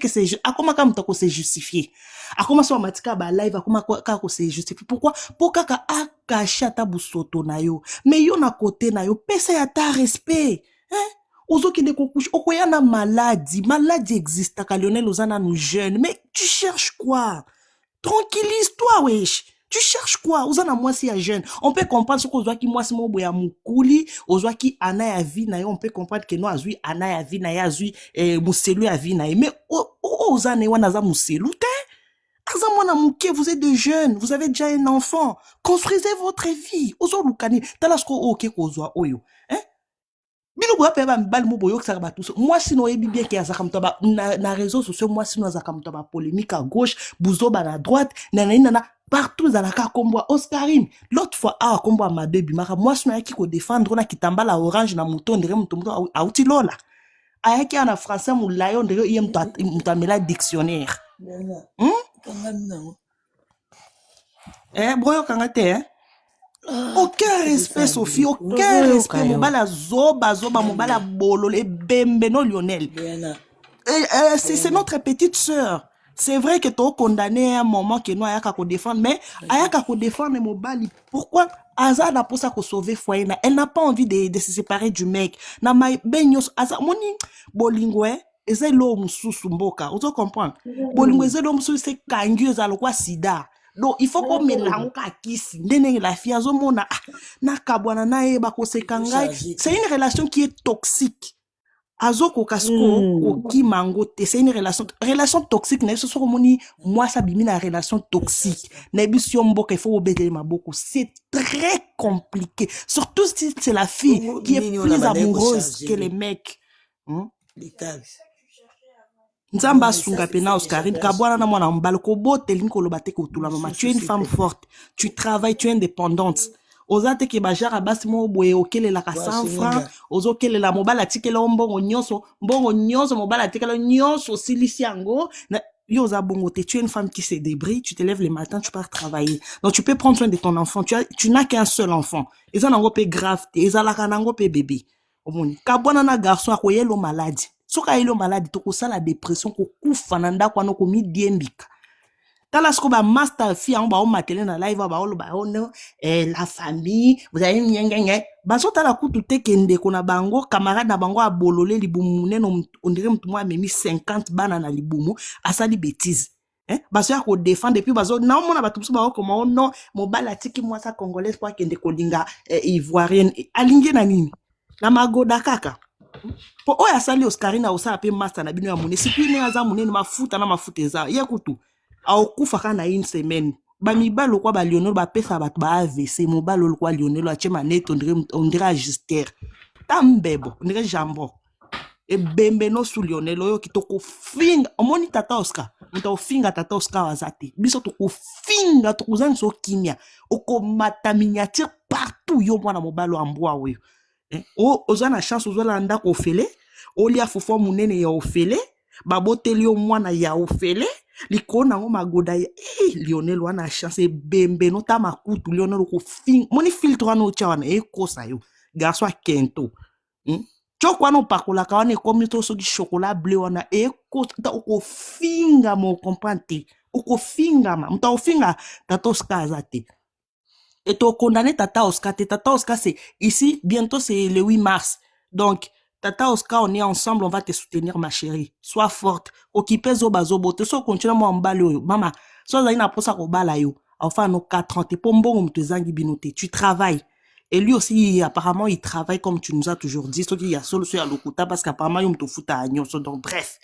que c'est juste. Akoma ka mutako c'est justifié. Akoma so matika ba live akoma ka ko c'est justifié. Pourquoi? Pour kaka akacha ta busoto na yo. Mais yo na côté na yo pesa ya ta respect. Hein? Ozo ki de kokouche, okoya na maladie. Maladie existe, ka Lionel Ozana nous jeune. Mais tu cherches quoi? Tranquillise-toi, wesh. Tu cherches quoi? Ozana moi si ya jeune. On peut comprendre ce qu'on qui moi si mo boya mukuli, ozo ki ana ya vie na yo, on peut comprendre que no azui ana ya vie na ya azui muselu ya vie na yo. Mais ozana wana za muselu te. Aza mwana muke, vous êtes de jeunes, vous avez déjà un enfant. Construisez votre vie. Ozo lukani, talasko oke kozwa oyo. Hein? Bino boya peba mbali mo boyo ksaka batuso. Moi sino yebi bien ki azaka mtoba na réseaux sociaux, moi sino azaka mtoba polémique à gauche, buzoba na droite, nana partout dans la ka kombo Oscarine. L'autre fois a kombo ma baby mara moi sino yaki ko défendre na kitamba la orange na mouton ndere mutombo auti lola. Ayaki na français mu lion ndere yem mutamela dictionnaire. Boyo kangate hein. Aucun respect, Sophie, aucun respect. Mobala zoba, mobala bolole, bembeno Lionel. C'est notre petite sœur. C'est vrai que tu as condamné à un moment que nous ayaka ko défendre, mais ayaka ko défendre mobali. Pourquoi? Aza n'a pas ça ko sauver foyer. Elle n'a pas envie de se séparer du mec. Na mai benyos aza moni bolingwe. Eze lo mususu mboka. Vous comprenez? Bolingwe eze lo mususu c'est kangu za lokwa sida. Donc il faut qu'on mélange kisi ndene la fille azomona na kabwana na eba ko sekangai. C'est une relation qui est toxique. Azoko kasko oki mangote, c'est une relation toxique na so moni moi ça bimi na relation toxique. Na bisio mboka il faut obéir maboko. C'est très compliqué. Surtout si c'est la fille qui est plus amoureuse que les mecs. Nzamba sunga pena Oscarine kabwana na mwana mbalo ko bote linko lobate ko tula mama. Tu es une femme forte, tu travailles, tu es indépendante. Ozate ke bajara basi mo boye okele la ka 100 francs, ozokele la mobala tikela mbongo nyonso mobala tikela nyonso silisi yango. Yo za bongo te, tu es une femme qui se débrouille, tu te lèves le matin, tu pars travailler. Donc tu peux prendre soin de ton enfant, tu n'as qu'un seul enfant. Eza nango pe grave, eza la kanango pe bébé. Omoni kabwana na garçon akoyelo maladie. Soka yelo malade to ko sala dépression ko kufa na ndako no ko mi diembika. Tala sko ba master fi an ba o matele na live ba o lo ba no la famille vous avez nyengenge ba so tala kutu te kende ko na bango camarade na bango abolole libumu neno on dirait mtu mwa memi 50 bana na libumu asali bêtise ba so ya ko défendre depuis ba so na mona ba tusu ba ko ma no mobala tiki mwa sa congolaise kwa kende ko linga ivoirienne alinge na nini na magoda kaka. Po oya sali Oscarina osa pe master na bino ya mone sikine aza mone mafuta na mafuta eza yekutu au kufa kana une semaine ba mibalo kwa ba Lionel ba pesa ba AVC mobalo kwa Lionel a chema net on dirait ajuster tambebo on dirait jambo e bembe no su Lionel oyo kitoko finga omoni tata Oscar mta finga tata Oscar azati biso to ko finga to kuzani so kimia oko mata miniature partout yo mwana mobalo ambwa oyo. Ozana chance ozola ndako ofele olia fofo munene ya ofele baboteli o mwana ya ofele likona ngo magoda ya Lionel wana chance bembe no ta makutu Lionel ko fin moni filtre no chawana kosa yo garçon kento chokwa no pakola ka wana komi to so di chocolat bleu wana ko finga mo comprendre ko finga ma mta ofinga tatoska azate. Et tu condamné Tata Oscar. Tata Oscar, c'est ici, bientôt c'est le 8 mars. Donc, Tata Oscar, on est ensemble, on va te soutenir, ma chérie. Sois forte. Occupez zo bazo bote. So continue moi en balo. Maman, so zaina posa ko bala yo. Enfin, no 4 ans. T'es pas bon, te zangi binote. Tu travailles. Et lui aussi, apparemment, il travaille comme tu nous as toujours dit. So qu'il y a solo sur l'okuta parce qu'apparemment, il me fout à agnon. Donc, bref.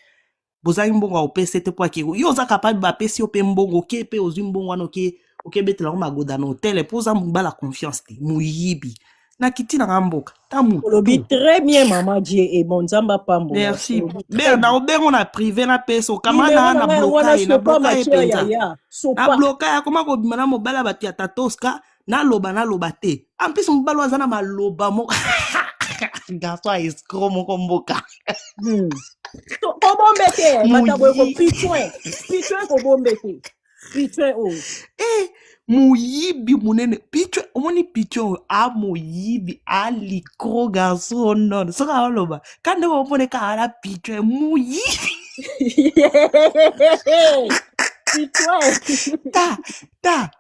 Bozangi mbongo au PC, te poa ki. Yo za capable ba PC au pe mbongo, ke pe ozu mbongo ano ke. Ok, bête la magoda no tel pour ça mba la confiance te muyibi na kiti na ramboka tamu lobi très bien maman Dieu et bon zamba pambo merci mais na obengo na privé na peso kama na bloka penza na bloka ya koma ko bimana mobala bati ya tatoska na loba te en plus mbalo azana maloba mo garçon escroc mo komboka to bombete matabwe ko pitwe ko bombete. Pitwe o. Muyibi munene. Pitwe, omoni pitwe a muyibi a likro garçon non. Soka oloba. Kande wopone ka ala pitwe muyibi. Pitouin. Ta.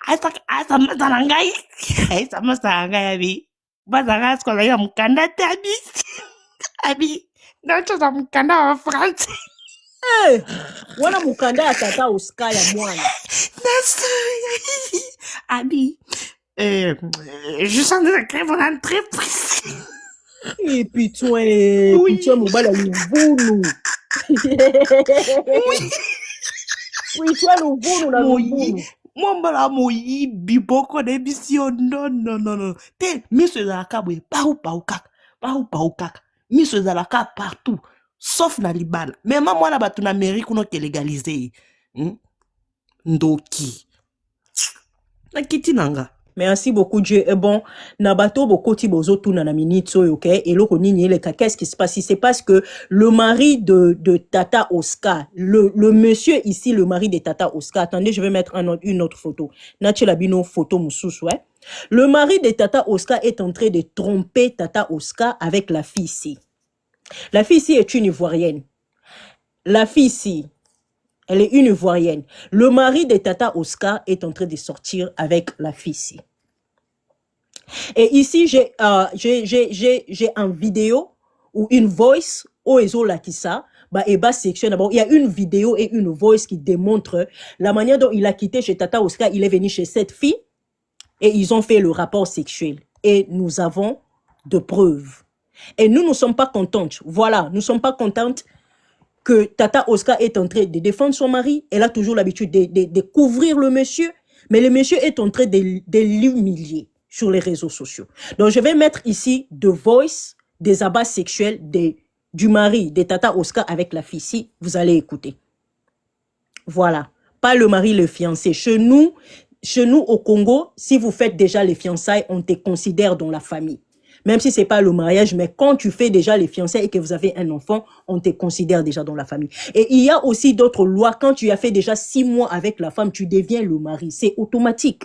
Asa masanangai. Asa masanangai abi. Bazanga skola ya mkanda te abi. Abi. Nacho za mkanda wa France. Eh, wana mukanda ya tata Oscar ya mwana. Naso. Abi. Je sens de créer mon entreprise. Et pitouin, Oui. pitouin mobala luvunu. Pitouin luvunu na luvunu. Mwambala moyibi boko na émission non. Te miso ezalaka boye pau kaka. Miso ezalaka partout sauf na libala. Mema mwana bato na mairie kuno ke légaliser. Ndoki. Nakiti nanga. Merci beaucoup Dieu. Et bon, nabato bokoti bozo tuna na minute ok. Et loko nini eleka. Qu'est-ce qui se passe? Il se passe que le mari de Tata Oscar, le monsieur ici, le mari de Tata Oscar. Attendez, je vais mettre une autre photo. Natchela bino photo moussous, ouais. Le mari de Tata Oscar est en train de tromper Tata Oscar avec la fille ici. La fille ici est une Ivoirienne. La fille ici, elle est une Ivoirienne. Le mari de Tata Oscar est en train de sortir avec la fille ici. Et ici, j'ai un vidéo ou une voice au Ezo Lakissa. Et bas section d'abord, il y a une vidéo et une voice qui démontre la manière dont il a quitté chez Tata Oscar. Il est venu chez cette fille et ils ont fait le rapport sexuel. Et nous avons de preuves. Et nous ne sommes pas contentes. Voilà, nous ne sommes pas contentes que Tata Oscar est en train de défendre son mari. Elle a toujours l'habitude de couvrir le monsieur. Mais le monsieur est en train de l'humilier sur les réseaux sociaux. Donc, je vais mettre ici The Voice des abats sexuels du mari de Tata Oscar avec la fille. Si, vous allez écouter. Voilà. Pas le mari, le fiancé. Chez nous au Congo, si vous faites déjà les fiançailles, on te considère dans la famille. Même si ce n'est pas le mariage, mais quand tu fais déjà les fiançailles et que vous avez un enfant, on te considère déjà dans la famille. Et il y a aussi d'autres lois. Quand tu as fait déjà 6 mois avec la femme, tu deviens le mari. C'est automatique.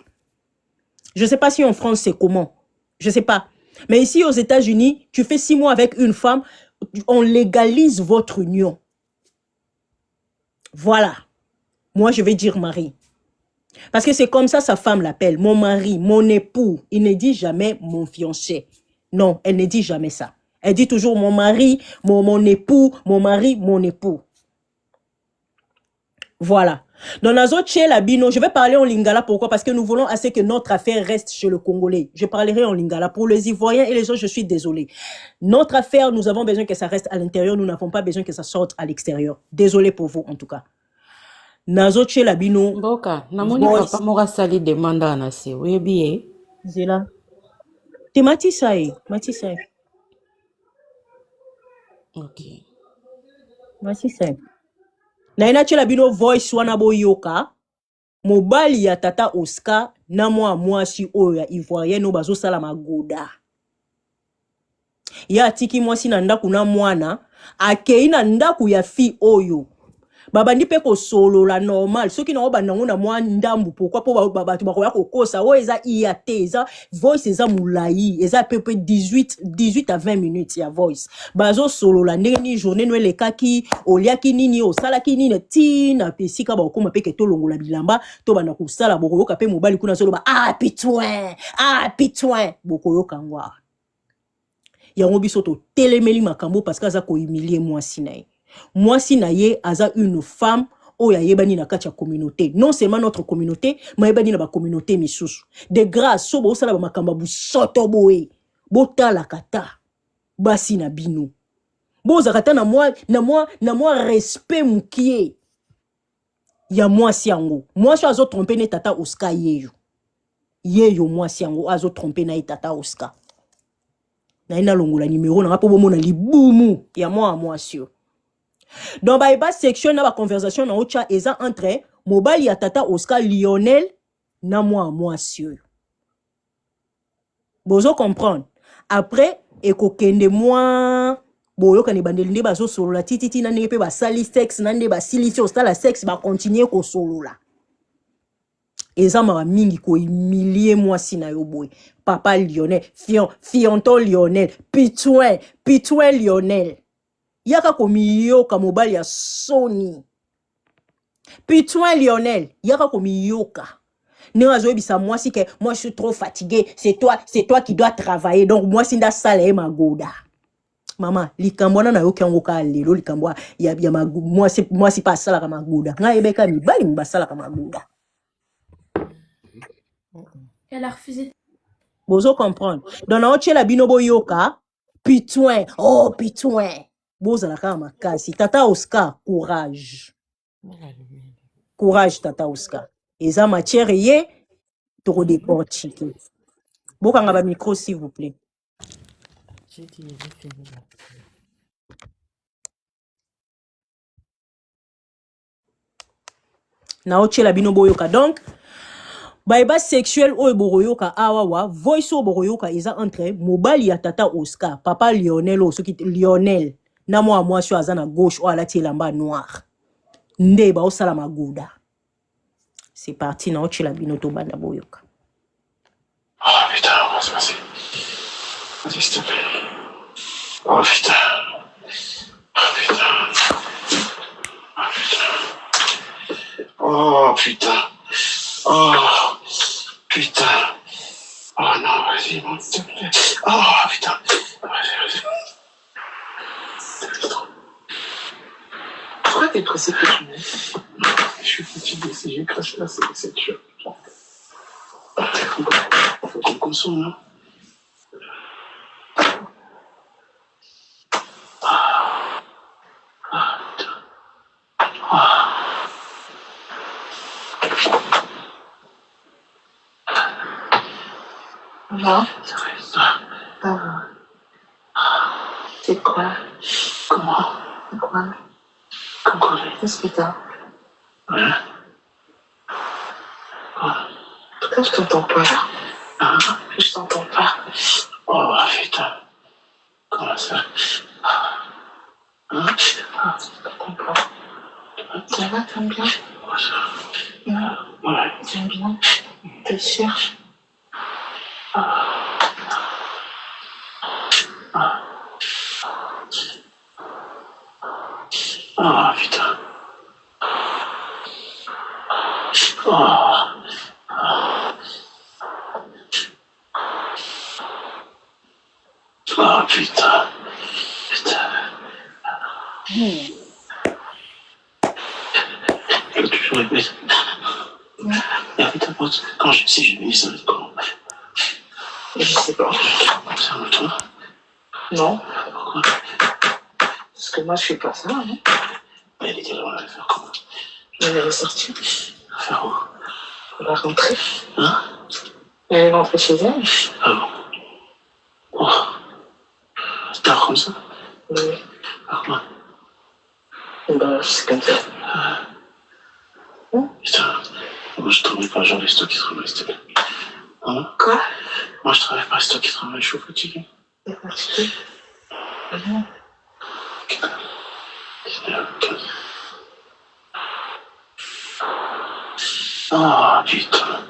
Je ne sais pas si en France, c'est comment. Je ne sais pas. Mais ici, aux États-Unis, tu fais 6 mois avec une femme, on légalise votre union. Voilà. Moi, je vais dire mari. Parce que c'est comme ça sa femme l'appelle. Mon mari, mon époux. Il ne dit jamais mon fiancé. Non, elle ne dit jamais ça. Elle dit toujours mon mari, mon époux, mon mari, mon époux. Voilà. Dans la zone chez la Bino, je vais parler en lingala. Pourquoi? Parce que nous voulons assez que notre affaire reste chez le Congolais. Je parlerai en lingala. Pour les Ivoiriens et les autres, je suis désolée. Notre affaire, nous avons besoin que ça reste à l'intérieur. Nous n'avons pas besoin que ça sorte à l'extérieur. Désolé pour vous, en tout cas. Nazo chez la Bino. Mboka, namoni papa mora sali demanda na se. Webi Zela. Te Matisai. Ok. Matisai. Na ina chez la Bino voice wana boyoka. Mobali ya Tata Oscar na mwasi oyo ya Ivoirienne no bazo sala magoda. Ya tiki mwasi na ndaku na mwana akei na ndaku ya fi oyo. Babandi pe ko solo la normal. Soki na obandango na mwa ndambu pourquoi po bato bakoya kokosa o eza IAT eza voice eza mulai eza pepe 18 à 20 minutes ya voice. Bazo solo la ndenge ni journée no elekaki oliaki nini osalaki nini tina pesika ba okoma pe ke tolongola bilamba to bana ko sala bokoyoka pe mobali kuna solo ba pitouin bokoyoka ngwa. Yango biso to telemeli makambo parce que aza ko humilier mwasi na ye. Mwasi na ye aza une femme oya yebani na kati ya communauté. Non seulement notre communauté, mais yebani na ba communauté misusu. De grâce so bo sala ba makamba bu soto boye. Botala kata basi na bino. Bo zakata na moi respect mukie. Ya mwasi yango. Mwasi azo tromper ne Tata Oscar yeyo. Yeyo mwasi yango azo tromper na Tata Oscar. Na ina longola numéro na po bomona libumu ya mwasi yo. Donc, ba section na ba conversation na ocha eza entre mobali ya Tata Oscar Lionel na mwasi. Bozo comprendre. Après ekokende boyo kane bandeli nde bazo solo la tititi na ndenge pe ba sali sex na nde ba silisi ostala sex ba continuer ko solo la. Eza ma mingi ko humilier mwasi na yo boy. Papa Lionel, fianton Lionel, pitouin Lionel. Yaka komiyoka mobali ya soni. Putain Lionel, yaka komiyoka. Moi je suis trop fatigué, c'est toi qui dois travailler. Donc moi si nda sala ma goda. Maman, likambo na yo kango ka lelo likambo ya moi si pas sala ka magoda. Nga ebeka mi bali mi basala ka magoda. Elle a refusé. Bozo comprendre. Donc na oche la binobo yoka, putain, oh putain. Boza la ka makasi. Tata Oscar, courage. Courage Tata Oscar. Eza matière ye to décortiquer. Bokanga ba micro s'il vous plaît. J'ai dit, j'ai fini. Na oche la binobo yoka. Donc Baïba sexuel o boroyoka awawa voice o boroyoka eza entre mobali ya Tata Oscar papa Lionel o soki Lionel na moi sur azana gauche o alati elamba noir nde ba osala maguda. C'est parti na oche la binoto banda boyoka. Oh putain, comment c'est passé? Vas-y, s'il te plaît. Oh putain. Oh putain. Oh putain. Oh putain. Oh non, vas-y, mon s'il te plaît. Oh putain. Vas-y. Pourquoi t'es pressé que tu m'aies? Je suis fatigué, si j'ai craché là, c'est cette chose. Faut qu'on consomme, non? Non, Ça c'est quoi? Comment? C'est quoi? Comment? Qu'est-ce que t'as? Hein? En tout cas, je t'entends pas là. Hein? Je t'entends pas. Oh putain. Comment ça? Hein? Je t'entends pas. Ça va, t'aimes bien? Ouais. T'aimes bien? T'es sûr? Oh putain. Oh. Oh putain. Putain. Tu répètes. Et putain, quand si j'ai mis ça, comment? Je sais pas. C'est un toi? Non, Pourquoi? parce que moi, je fais pas ça. Hein. Mais elle était là, on allait faire comment? Je vais ressortir. Faire où? On va rentrer. Hein? Elle est rentrée chez elle. Ah bon? Oh. C'est tard comme ça? Oui. Pourquoi? Bah, c'est comme ça. Putain. Moi, je travaille pas, genre, c'est toi qui travailles, s'il te plaît. Hein? Quoi? Moi, je travaille pas, c'est toi qui travailles, je suis fatigué. T'es fatiguée? Non. Oh putain.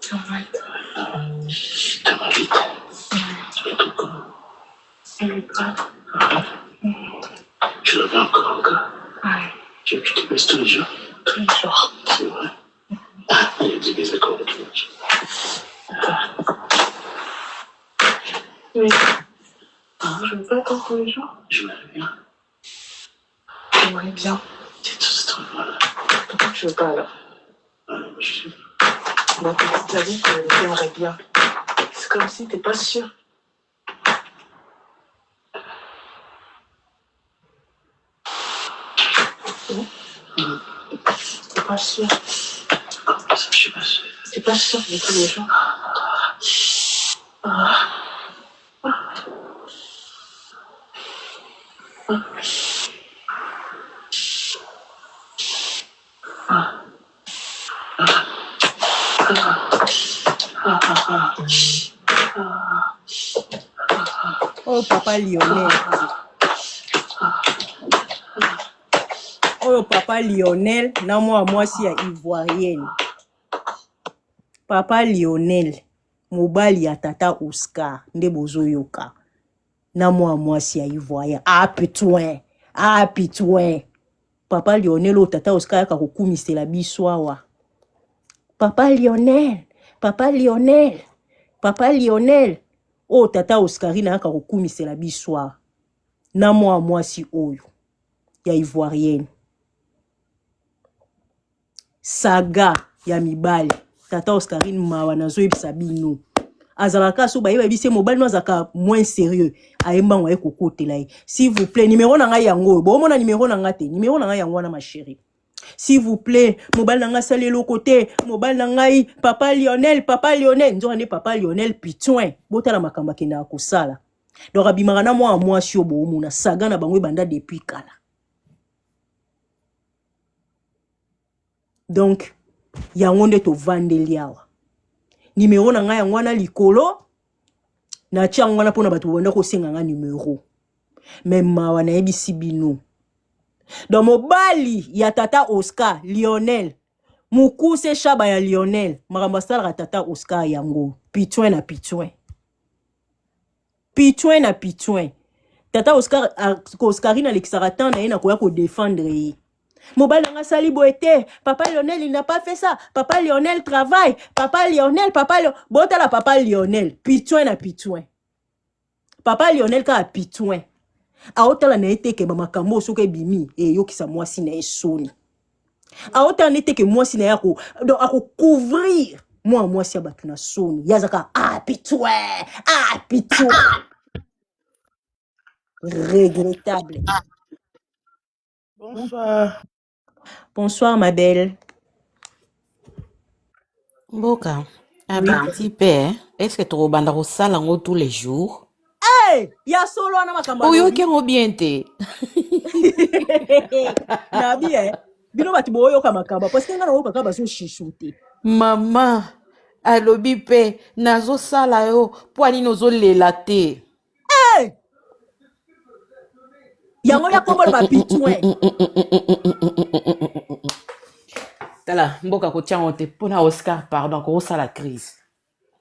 Ça va être. Ça va vite. Tu fais tout comment? Elle est pas. Tu l'avais encore un gars? Ouais, Tu te baisses tous les jours? tous les jours. C'est vrai. Ah, il y a des désaccords avec les jours. Oui. Je veux pas attendre tous les jours. Je m'aime bien. J'aimerais bien. C'est tout ce truc-là. Pourquoi tu veux pas alors? Je suis. Ma petite a dit que t'aimerais bien. C'est comme si t'es pas sûr. T'es pas sûr. Comment ça, je suis pas sûr? T'es pas sûr de tous les jours. Oh papa Lionel. Oh papa Lionel, na moi si ya ivoirienne. Papa Lionel, mobali ya tata Oscar, nde bozo yoka. Na moi si ya ivoirien. Ah pitouin. Papa Lionel o tata Oscar yaka kokumisela biso awa. Papa Lionel. Oh tata Oscarina yaka kokumisela biso awa. Na moi si oyo ya ivoirienne. Saga ya mibali. Tata Oscarine mawa nazo yebisa bino. Azalaka so bayeba bise mobali no azaka moins sérieux. Ayemba ngwa ekokotela ye. S'il vous plaît, numéro na nga yango. Bo mona numéro na nga te. Numéro na nga yango na ma chérie. S'il vous plaît, mobali na nga sali lo côté. Mobali na ngai papa Lionel. Nzo ane papa Lionel pitouin. Bota la makamba kenda kosala. Donc abimaka na moi sio bo mona saga na bango banda depuis kala. Donc yango nde to vandeli awa. Numéro na nga yango na likolo na tia yango na pona bato bonda ko senga nga numéro. Même mawa na yebisi bino. Donc mobali ya tata Oscar Lionel. Mukuse shaba ya Lionel. Makambo sala tata Oscar yango. Pitouin na pitouin. Tata Oscarina Alexaratan na yena koya ko défendre ye. Mobile nga sali boete. Papa Lionel, il n'a pas fait ça. Papa Lionel travaille. Papa Lionel. Bota la papa Lionel. Pitouin na pitouin. Papa Lionel ka pitouin. Aota la na eteke ba makambo soke bimi. E yo kisa mwasi na esoni. Aota na eteke mwasi na yako. Donc ako couvrir. Mwasi ya batu na soni. Yazaka pitouin. Regrettable. Bonsoir, ma belle. Mboka, petit père, est-ce que tu rebandes au salon tous les jours? Hey, ya solo ana makamba. Oh, yo kero bien te. Na bien. Bino bati boyo ka makamba parce que ngana oka ka baso shishuté. Maman, alobi pe nazo sala yo po ani nozo lela te. Hey! Yango ya kombo ba pitouin. Tala, mboka ko tiango te pona Oscar, pardon, ko sala crise.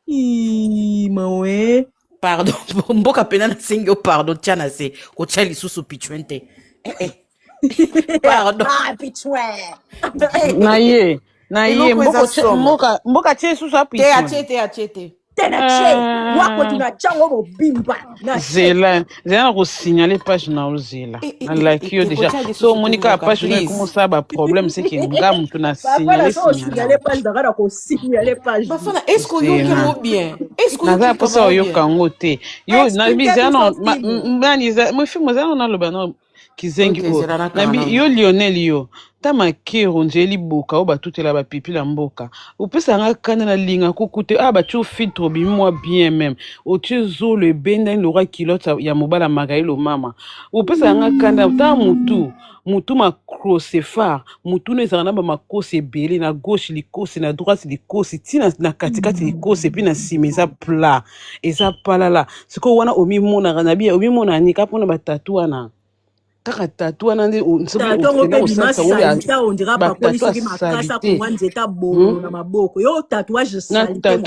Mawe. Pardon, mboka pena na singyo pardon tiana se ko tia lisusu pitouin te. Pardon. Pitouin. Na ye mboka tie susu api Te achete. Tenache, wako tuna chango mo bimba. Zela na ko signaler page na ozela. Na like yo déjà. So Monica page na comment ça ba problème c'est que nga mutu na signaler page da ko signaler page. Bafana est-ce que yo kemo bien? Est-ce que na pour ça yo kango te. Yo na biza non maniza mo film za na loba no kizengi o. Na bi yo Lionel yo. Tama kero njeli boka o batutela ba pipi la mboka opesa nga kana na linga kokute ba tu filtre bi moi bien même o tuzo le benda le roi kilote ya mobala magailo mama opesa nga kana ta mutu ma crocefar mutu ne zana ba makose belé na gauche likose na droite likose tina na katikati likose puis na simeza plat eza palala siko wana omi mona na bi omi mona ni kapona ba tatouana kaka tatou na ndi on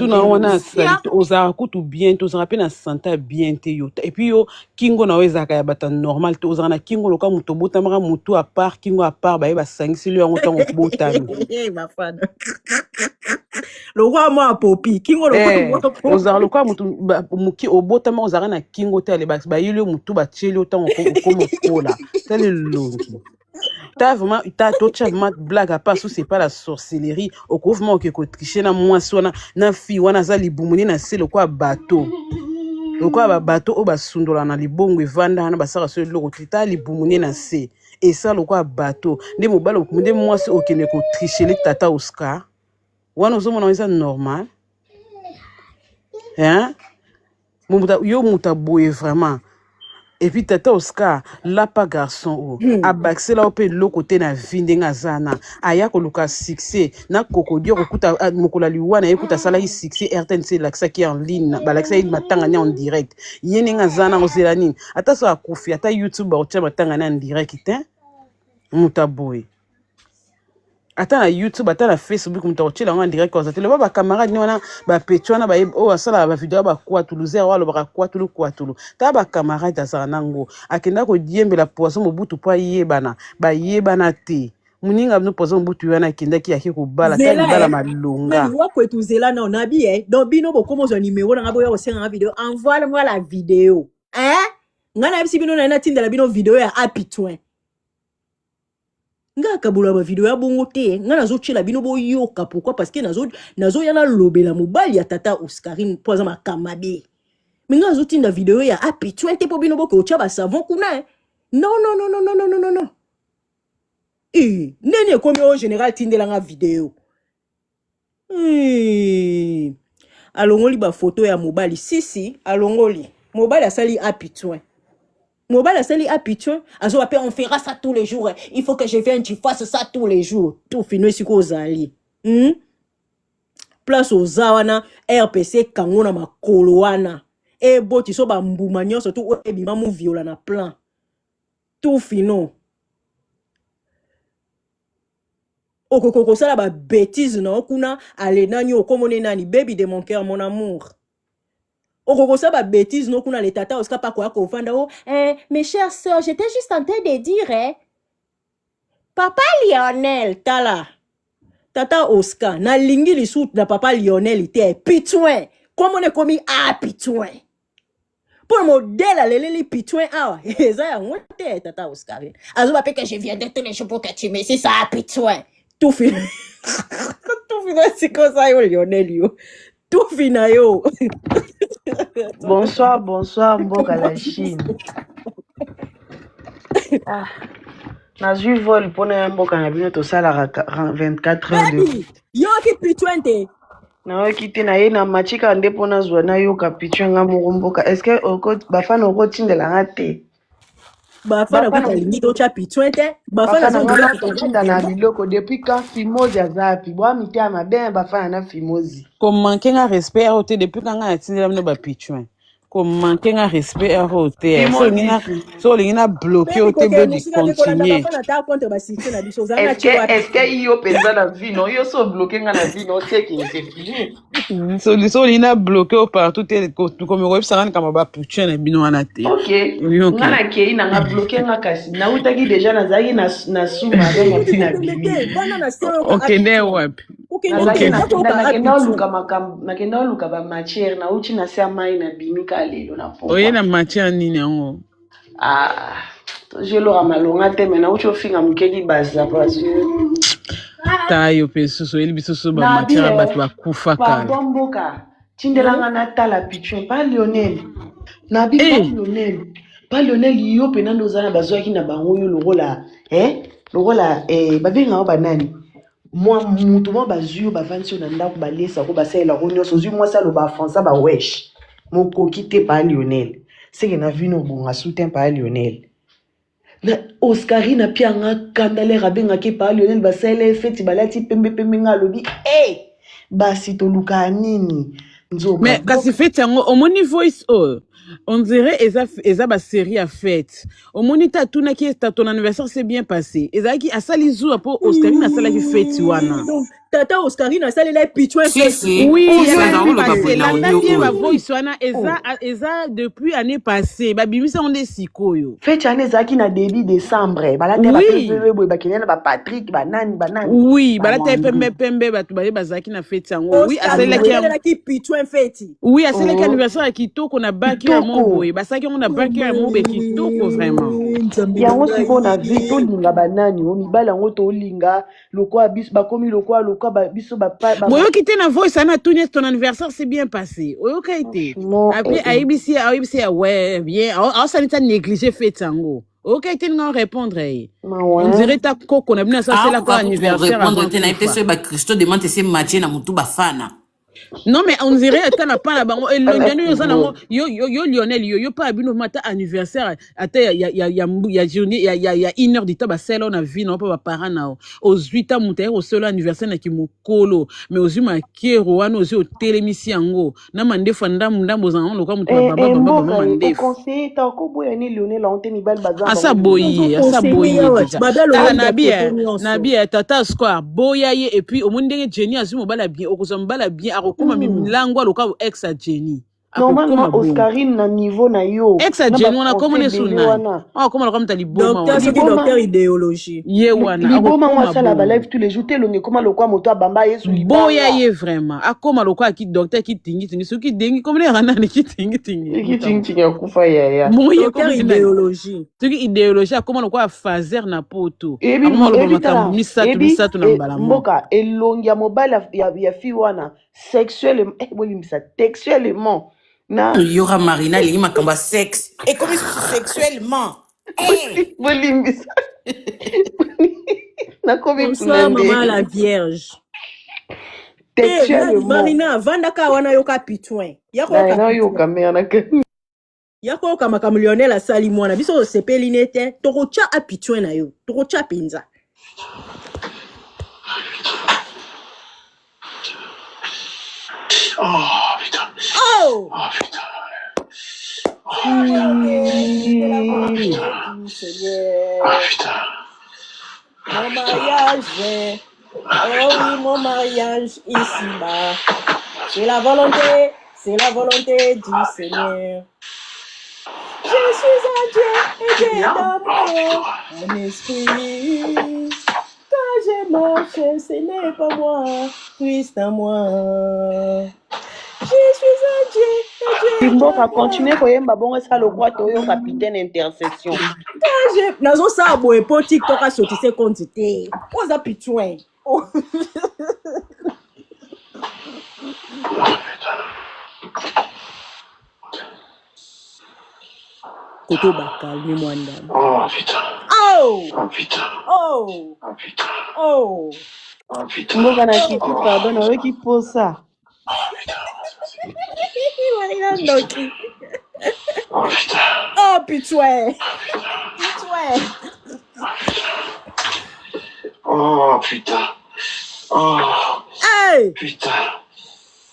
na wana salite oza kutu bien to zanga pe na santé bien te yo et puis yo kingo na weza ka ya bata normal to zanga na kingo loka muto bota maka muto à part kingo à part ba ba sangisi lo yango tango bota ma fana le roi moi popi kingo lo oza loka muto muki obota ma oza na kingo te ale ba yilo muto ba chelo tango komo kola tel longi t'as vraiment vraiment blague à part c'est pas la sorcellerie au gouvernement que tricher na moi sona na fi wana za libumuni na se le quoi bateau o ba sundola na libongo evanda na basaka so loko tita libumuni na se et ça le quoi bateau nde mobala nde moi se okene ko tricher le tata Oscar wana zo mona eza normal hein yo muta boye vraiment Et puis tata Oscar là pas garçon abaxé là au pe lo côté na vinde ngazana aya ko luka succès na kokodio kokuta mokola liwana ekuta sala yi succès RTNC laksa ki en ligne ba laksa yi matanga ni en direct yene ngazana ngozela nini ata so akufi ata YouTube ba ocha matanga ni en direct mutaboy ata na YouTube ata na Facebook mutaochela en direct kwa tele ba camarade ni wana ba petwana ba o asala ba video ba kwa tuluze walo ba kwa tulu ta ba camarade asala nango akenda ko diembela poisson mobutu pa yebana ba yebana te muninga no poisson mobutu yana kenda ki yake ko bala ta bala malonga mais wa kwetu zela na onabi donc bino bokomo zo numéro na ngabo ya osenga na video envoie-moi la vidéo ngana bisi bino na tindela bino video ya apitwen nga kabula ba video ya bongo te nga nazo tshela bino boyoka pourquoi parce que nazo yana lobela mobali ya tata Oscarine poza makamabe minga nazo tinda video ya apitwen te po bino boko tshia ba savon kuna non nene komi au général tindela nga video alongoli ba photo ya mobali si alongoli mobali asali apitwen mobile asali apituen azo appelle on fera ça tous les jours il faut que je vienne tu fasses ça tous les jours tout fino siko zali place ozawana RPC kangona makolo wana e boti so ba mbuma nyonso tout ebima mu viola na plan tout fino okoko sala ba bêtise na okuna ale nani okomone nani baby de mon cœur mon amour okoko sa ba bêtise no kuna le tata Oscar pa kwa ko fanda mes chères sœurs j'étais juste en train de dire papa Lionel tala tata Oscar na lingi li sout na papa Lionel était pitouin comme on est commis pitouin pour le modèle à l'élé pitouin ça y a monté tata Oscar azo ba que je viens de tous les jours pour que tu me si ça pitouin tout fini tout fini c'est comme ça yo Lionel yo tout fini yo. Bonsoir, Mboka la Chine. Nazui vol pour Mboka na bino to sala 24 heures de. Yo ki pitwente. Na okite na ye na machika nde pona zwa na yo ka pitwenga Mboka. Est-ce que oko bafana oko tindela ngate? Bafana ko lingi to cha pitwente. Bafana ngana to tinda na biloko depuis quand Fimozi azapi. Bwa mite ama ben bafana na Fimozi. Comme manquer un respect à côté depuis quand on a tiré le bas pitchouin. Comme manquer un respect à côté. So il a bloqué au télé de continuer. Est-ce que yo pensa la vie non yo so bloqué na la vie non c'est qui c'est fini. So il a bloqué au partout comme web ça comme bas pitchouin na bino na té. OK. Ngana ke na bloqué na kasi. Na utaki déjà na zaki na suma na bibi. OK ne web. Nakenda oluka ba matière na uchi na sia mai na bimika lelo na pompa. Oye na matière nini yango? Je lo ramalonga te mena uchi ofinga mukeli baza parce tayo pesuso eli bisoso ba matière batu bakufa kala. Pardon Mboka. Tindelanga na tala pitchon pas Lionel. Na bi pas Lionel yo penando zana bazwaki na bango yo lokola babenga ba nani? Moi mutu mo bazuyo bavansi na ndako balesa ko basela ko nyoso zu moi ça lo ba français ba wesh moko kite pa Lionel c'est que na vino bonga soutien pa Lionel na Oscarine pianga kandale rabenga ke pa Lionel basele feti balati pembe nga lobi basi to luka nini nzoka mais kasi feti yango au mon voice on dirait eza ba série à fête au monita tuna ki ton anniversaire s'est bien passé ezaki asali zu pour Oscarine asala ki fête wana tata Oscarine asali la pitouin oui la voice wana eza depuis année passée ba bimisa on des sikoyo fête année zaki na début décembre balate ba pembe ba kenena ba Patrick ba nani oui balate pembe batu ba zaki na fête yango oui asala ki pitouin fête oui asala ki anniversaire kitoko na baki Moboy basaki on a baki mobe kitoko vraiment yango siko na vie to linga banani o mibala ngo to linga lokwa bis bakomi lokwa biso ba boyo kité na voice ana tout ton anniversaire c'est bien passé oyo kaité après ABC ouais bien on s'est négligé fête sango OK tu n'en répondre on dirait ta coco na bina ça c'est la quoi anniversaire répondre te na été sur ba Christo demande c'est match na mutu bafana Non, mais on dirait que tu n'as pas la banque. Et yo Lionel, yo pas abîme matin anniversaire. Attends, il y a une heure de temps, celle on a vu, non, pas parents, aux 8 ans, mon au seul anniversaire, qui m'a colo. Mais aux yeux, ma kero, aux yeux, au télémissi, ango. Na mande fanda, munda, bozan, le cas, mon Mboka, conseiller, t'as encore boy, Lionel, on t'est bal bazar. Asa boye, déjà. Nabi, tata square, boyaye, et puis, au monde de Jenny, à ce moment, bien, au Kosambala, bien, à Rokoma, Milangwa, le cas, ex à Jenny. Normalement, Oscarine, na niveau na yo. Ex à Jenny, on a comme les souvenirs. Oh, comment le t'as dit docteur, c'est docteur idéologie. Yewana. Liboma, moi, ça la balève tous les jours, t'es le comment le quoi, moto, bamba, yesu, liboma. Boyaye, vraiment. À comment le quoi, qui docteur, qui tingi, ce qui dingue, comme les ranani, qui tingi. Qui tingi, kufa, ya. Docteur idéologie. Ce qui idéologie, à comment le quoi, fazer na poto. Et puis, misatu na mbalamo. Mboka, elongi ya mobile, ya fiwana, sexuellement, textuellement. Il y aura Marina, il y a sexe. Et comment sexuellement? Bonsoir, maman la vierge. Marina, vandaka wana yoka pitouin. Yako kama Lionel asali mwana. Biso sepeli nete. Toko cha a pitouin na yo. Toko cha pinza. Oh, putain. Oh! Oh, putain. Oh putain. Mon mariage, oh oui, mon mariage ici-bas. C'est la volonté du Seigneur. Je suis un Dieu et Dieu d'amour, un esprit. Quand je marche, ce n'est pas moi, Christ en moi. Je suis un Dieu. Mboka, continuez koyemba bongo ça le roi toyo capitaine intercession. Nazo sa boye po TikTok a sorti ses comptes te. Oza pitouin. Koto bakal ni mwanda. Oh putain. Oh! Oh putain. Oh! Oh putain. Oh! Oh putain. Mboka na kiki pardon, avec qui pose ça. Oh putain. Oh putain. Oh pitouin. Pitouin. Oh putain. Oh. Hey! Putain.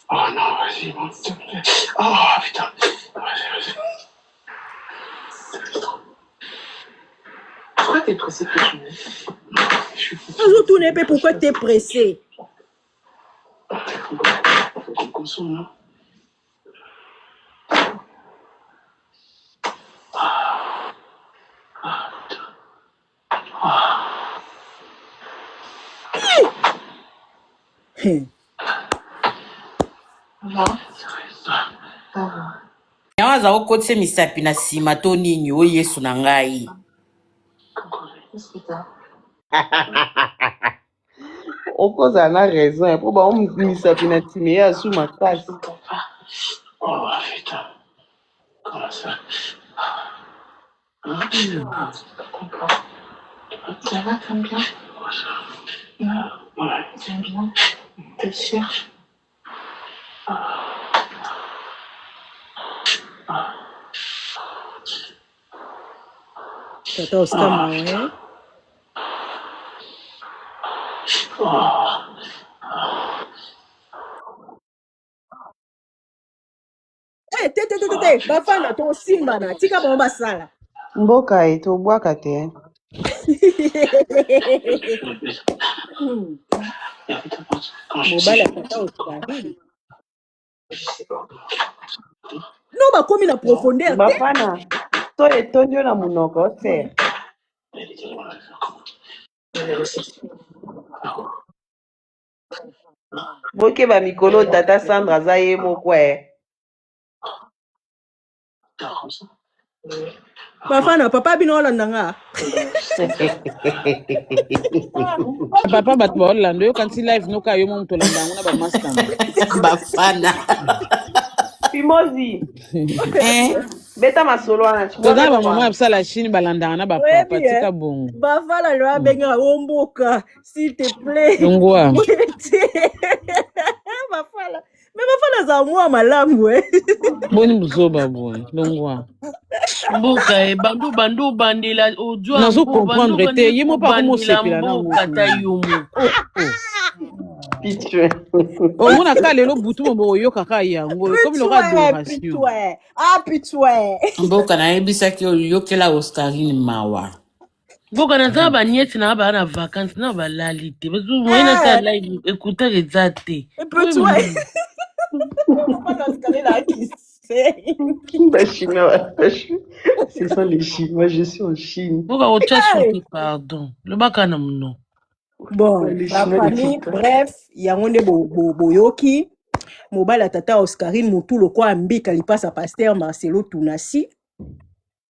Oh non, vas-y, mon s'il te plaît. Oh putain. Vas-y. Pourquoi t'es pressé que tu Toujours tourner, pourquoi t'es pressé? Faut qu'on consomme, non? Yawaza okotse misapi na sima to nini o Yesu na ngai. Okoza na raison, pour ba on misapi na timia sous ma classe. Oh putain. Comment ça? Ça va, t'aimes bien? Ouais. T'aimes bien? T'es sûr? Tata Oscar Maoué. Te, bafana ton simba na tika bomba sala. Mboka eto bwaka te. Mobala tata Oscar. Non, ba komi na profondeur. Bafana, to etondio na munoko te. Boke ba mikolo tata Sandra za ye moko Bafana papa bino olandanga. Papa bat ba Orlando yo kanti live no ka yo mo mtolanda ngona ba master. Bafana. Pimozi. Beta masolo ana. Toda ba mama absa la Chine balanda na ba papa tika bongo. Bafala lo abenga omboka s'il te plaît. Ngwa. Bafala. bafana za mwa malamu boni muzoba boy longwa mboka bandu bandela ojwa nazo comprendre te yemo pa ko mo sepela na mboka ta yomo Pitue. omona ka lelo butu mo boyoka ka yango comme le adoration pitue mboka nayebisaki oyokela Oscarine mawa mboka naza banieti na baa na vacances na balali te moyena ta live écoutaka eza te pitue Chinois. Ce sont les Chinois, je suis en Chine. mboka otya soki pardon lobaka na mono bon Les la Chinois de famille TikTok. bref yango nde boyoki mobali ya tata Oscarine motu lokwa mbika lipasa Pasteur Marcelo Tunasi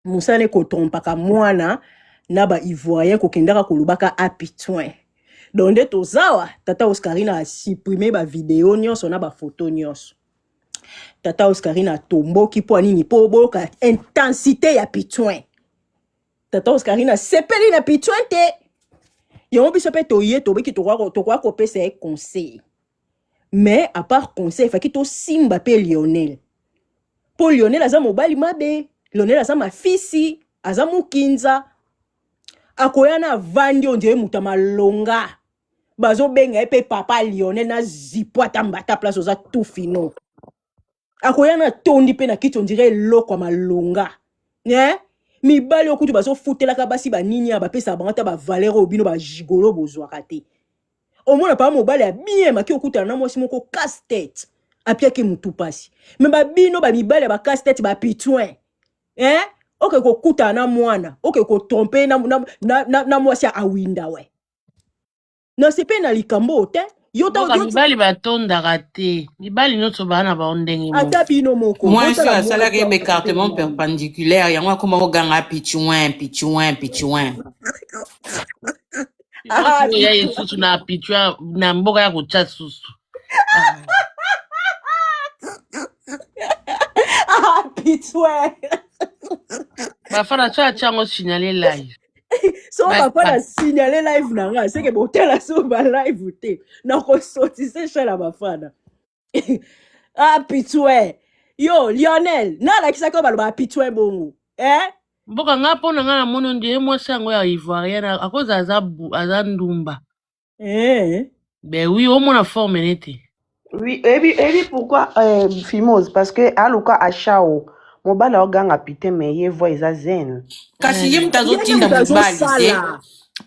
musane kotrompaka mwana na ba ivoirien kokendaka kolobaka apitoin donc nde tozawa tata Oscarine a supprimé ba video nyonso na ba photo nyonso tata Oscarine atomboki po anini po boka intensité ya pitoin tata Oscarine sepeli na pitoin te yango biso pe toye tobiki tokwa kopesa ye conseil mais à part conseil faki to simba pe Lionel po Lionel aza mobali mabe Lionel aza mafisi aza mukinza akoya na vandi ondire muta malonga bazo benga pe papa Lionel na zipwata mbata place oza tout fino akoya na tondi pe na kiti ondire loko malonga mibali okutu bazo futelaka basi banini abapesa bangata ba valeur obino ba jigolo bozwaka te omona pa mobali ya bien maki okutana na mwasi moko casse tête apiaki mutu pasi me babino ba mibali ba casse tête ba pitoin oke kokutana na mwana oke ko tromper na mwasi awinda we na sepe na likambo te mboka mibali batondaka te mibali nyonso baa na baondenge ata bino moko moi je asalaki ye écartement perpendiculaire yango akoma koganga pichouin ya esusu na pichwa na mboka ya kotya susu pitwe bafana tso atyango signale live so bapona signale live na nga seke botela so ba live te na kosotise chala bafana pitwe yo Lionel na lakisa ko baloba pitwe bongo mboka nga mpona nga na mono ndie mwasi yango ya ivoirien akoza aza ndumba ben oui omona forme nete Oui, et puis pourquoi Fimose? Parce que aluka achao mobala oganga pite me ye voix eza zen. kasi ye mutazotinda mobali te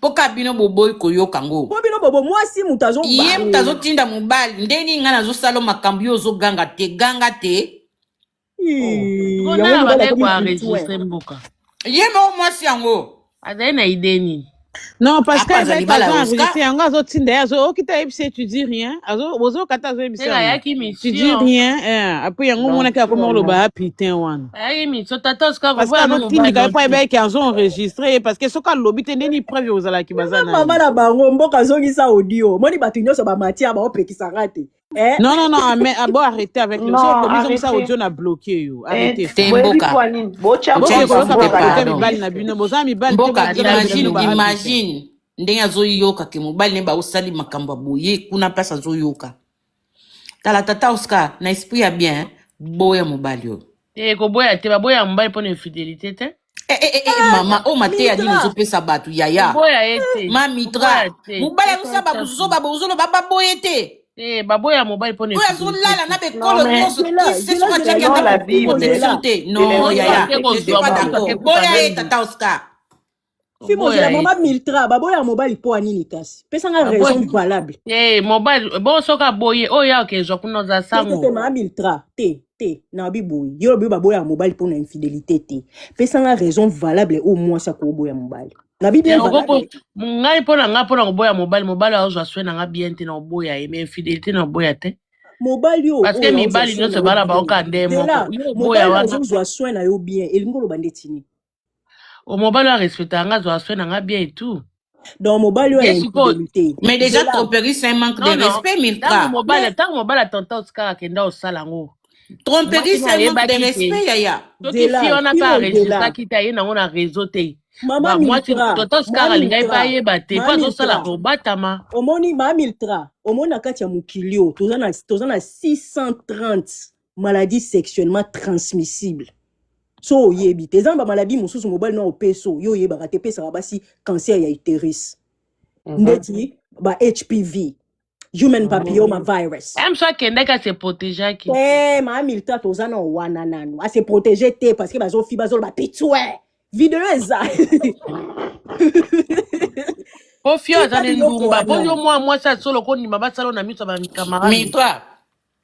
poka bino boboyi koyoka ngo po bino bobo mwasi mutazo ye mutazotinda mobali ndeni nga nazosala makambo yo ozoganga te ona bale kwa enregistre mboka ye mo mwasi yango azali na idée nini non parce que Après, ça enregistré yango azotinda ye okita yebise tu dis rien ozokata azoyebisa ayaki tu dis mission rien après yango monaki akoma oloba pitin wana ayaki mission tata osika parce que azotindika po ayebaki azo enregistré parce que soki alobi te ndeni preuve ozalaki baza na mama na bango mboka azongisa audio moni bato nyonso bamatia baopekisanga te non mais bon arrêtez avec le so ça audio na bloqué yo arrêtez temboka mibali na bino boza mibali imagine ndenge azoyoka ke mobali ne baosali makambo ya boye kuna place azoyoka tala tata Oscar na esprit ya bien boya mobali yo koboya te baboya mobali mpona infidélité te mama o mate ya dini ezopesa bato yaya boya ete mamitra mobali azosala babuzoba bozolo bababoye te baboya mobali mpona oyo azolala na bekolo nyonso protection te non yaya boya ye tata Oscar Fimozela mama Miltra baboya mobali po anini kasi pesanga raison valable mobali bo soka boye oyo akezwa kuna za sango te mama Miltra te na biboyi yo bi baboya mobali po na infidélité te pesanga raison valable au moins ça ko boya mobali na bi bien valable ngai pona nga pona boya mobali azwa swe na nga bien te na boya mais infidélité na boya te mobali yo parce que mibali nyonso bala baoka ndemo boya wana azwa swe na yo bien elingolo bandetini au mobile a respecté nga zo aswe na nga bien et tout dans mobile a infidélité mais déjà tromperie c'est un manque de respect Milka tant mobile tonton Oscar kenda osala ngo tromperie c'est un manque de respect yaya donc si on a pas enregistré qui t'a na réseau te Mama Moi, Miltra, Toto Oscar Mama alingai pa Miltra, yeba te. Mama Pas osala Miltra. kobatama. Omoni Mama Miltra, omona kati ya mukilio, tozana 630 maladies sexuellement transmissibles. So yebi, tezamba maladie mosusu mobile na opeso, yo yeba te pesa basi cancer ya utérus. Ndeti ba HPV, human papilloma virus. Même soit kende ka se protéger ki. Mama Miltra tozana wana nanu, a se protéger te parce que bazo fi bazo ba pitoué. Vidéo eza. Po fio azane ndumba. Po yo moi ça solo ko ni maba salo na miso ba camarade. Mais toi,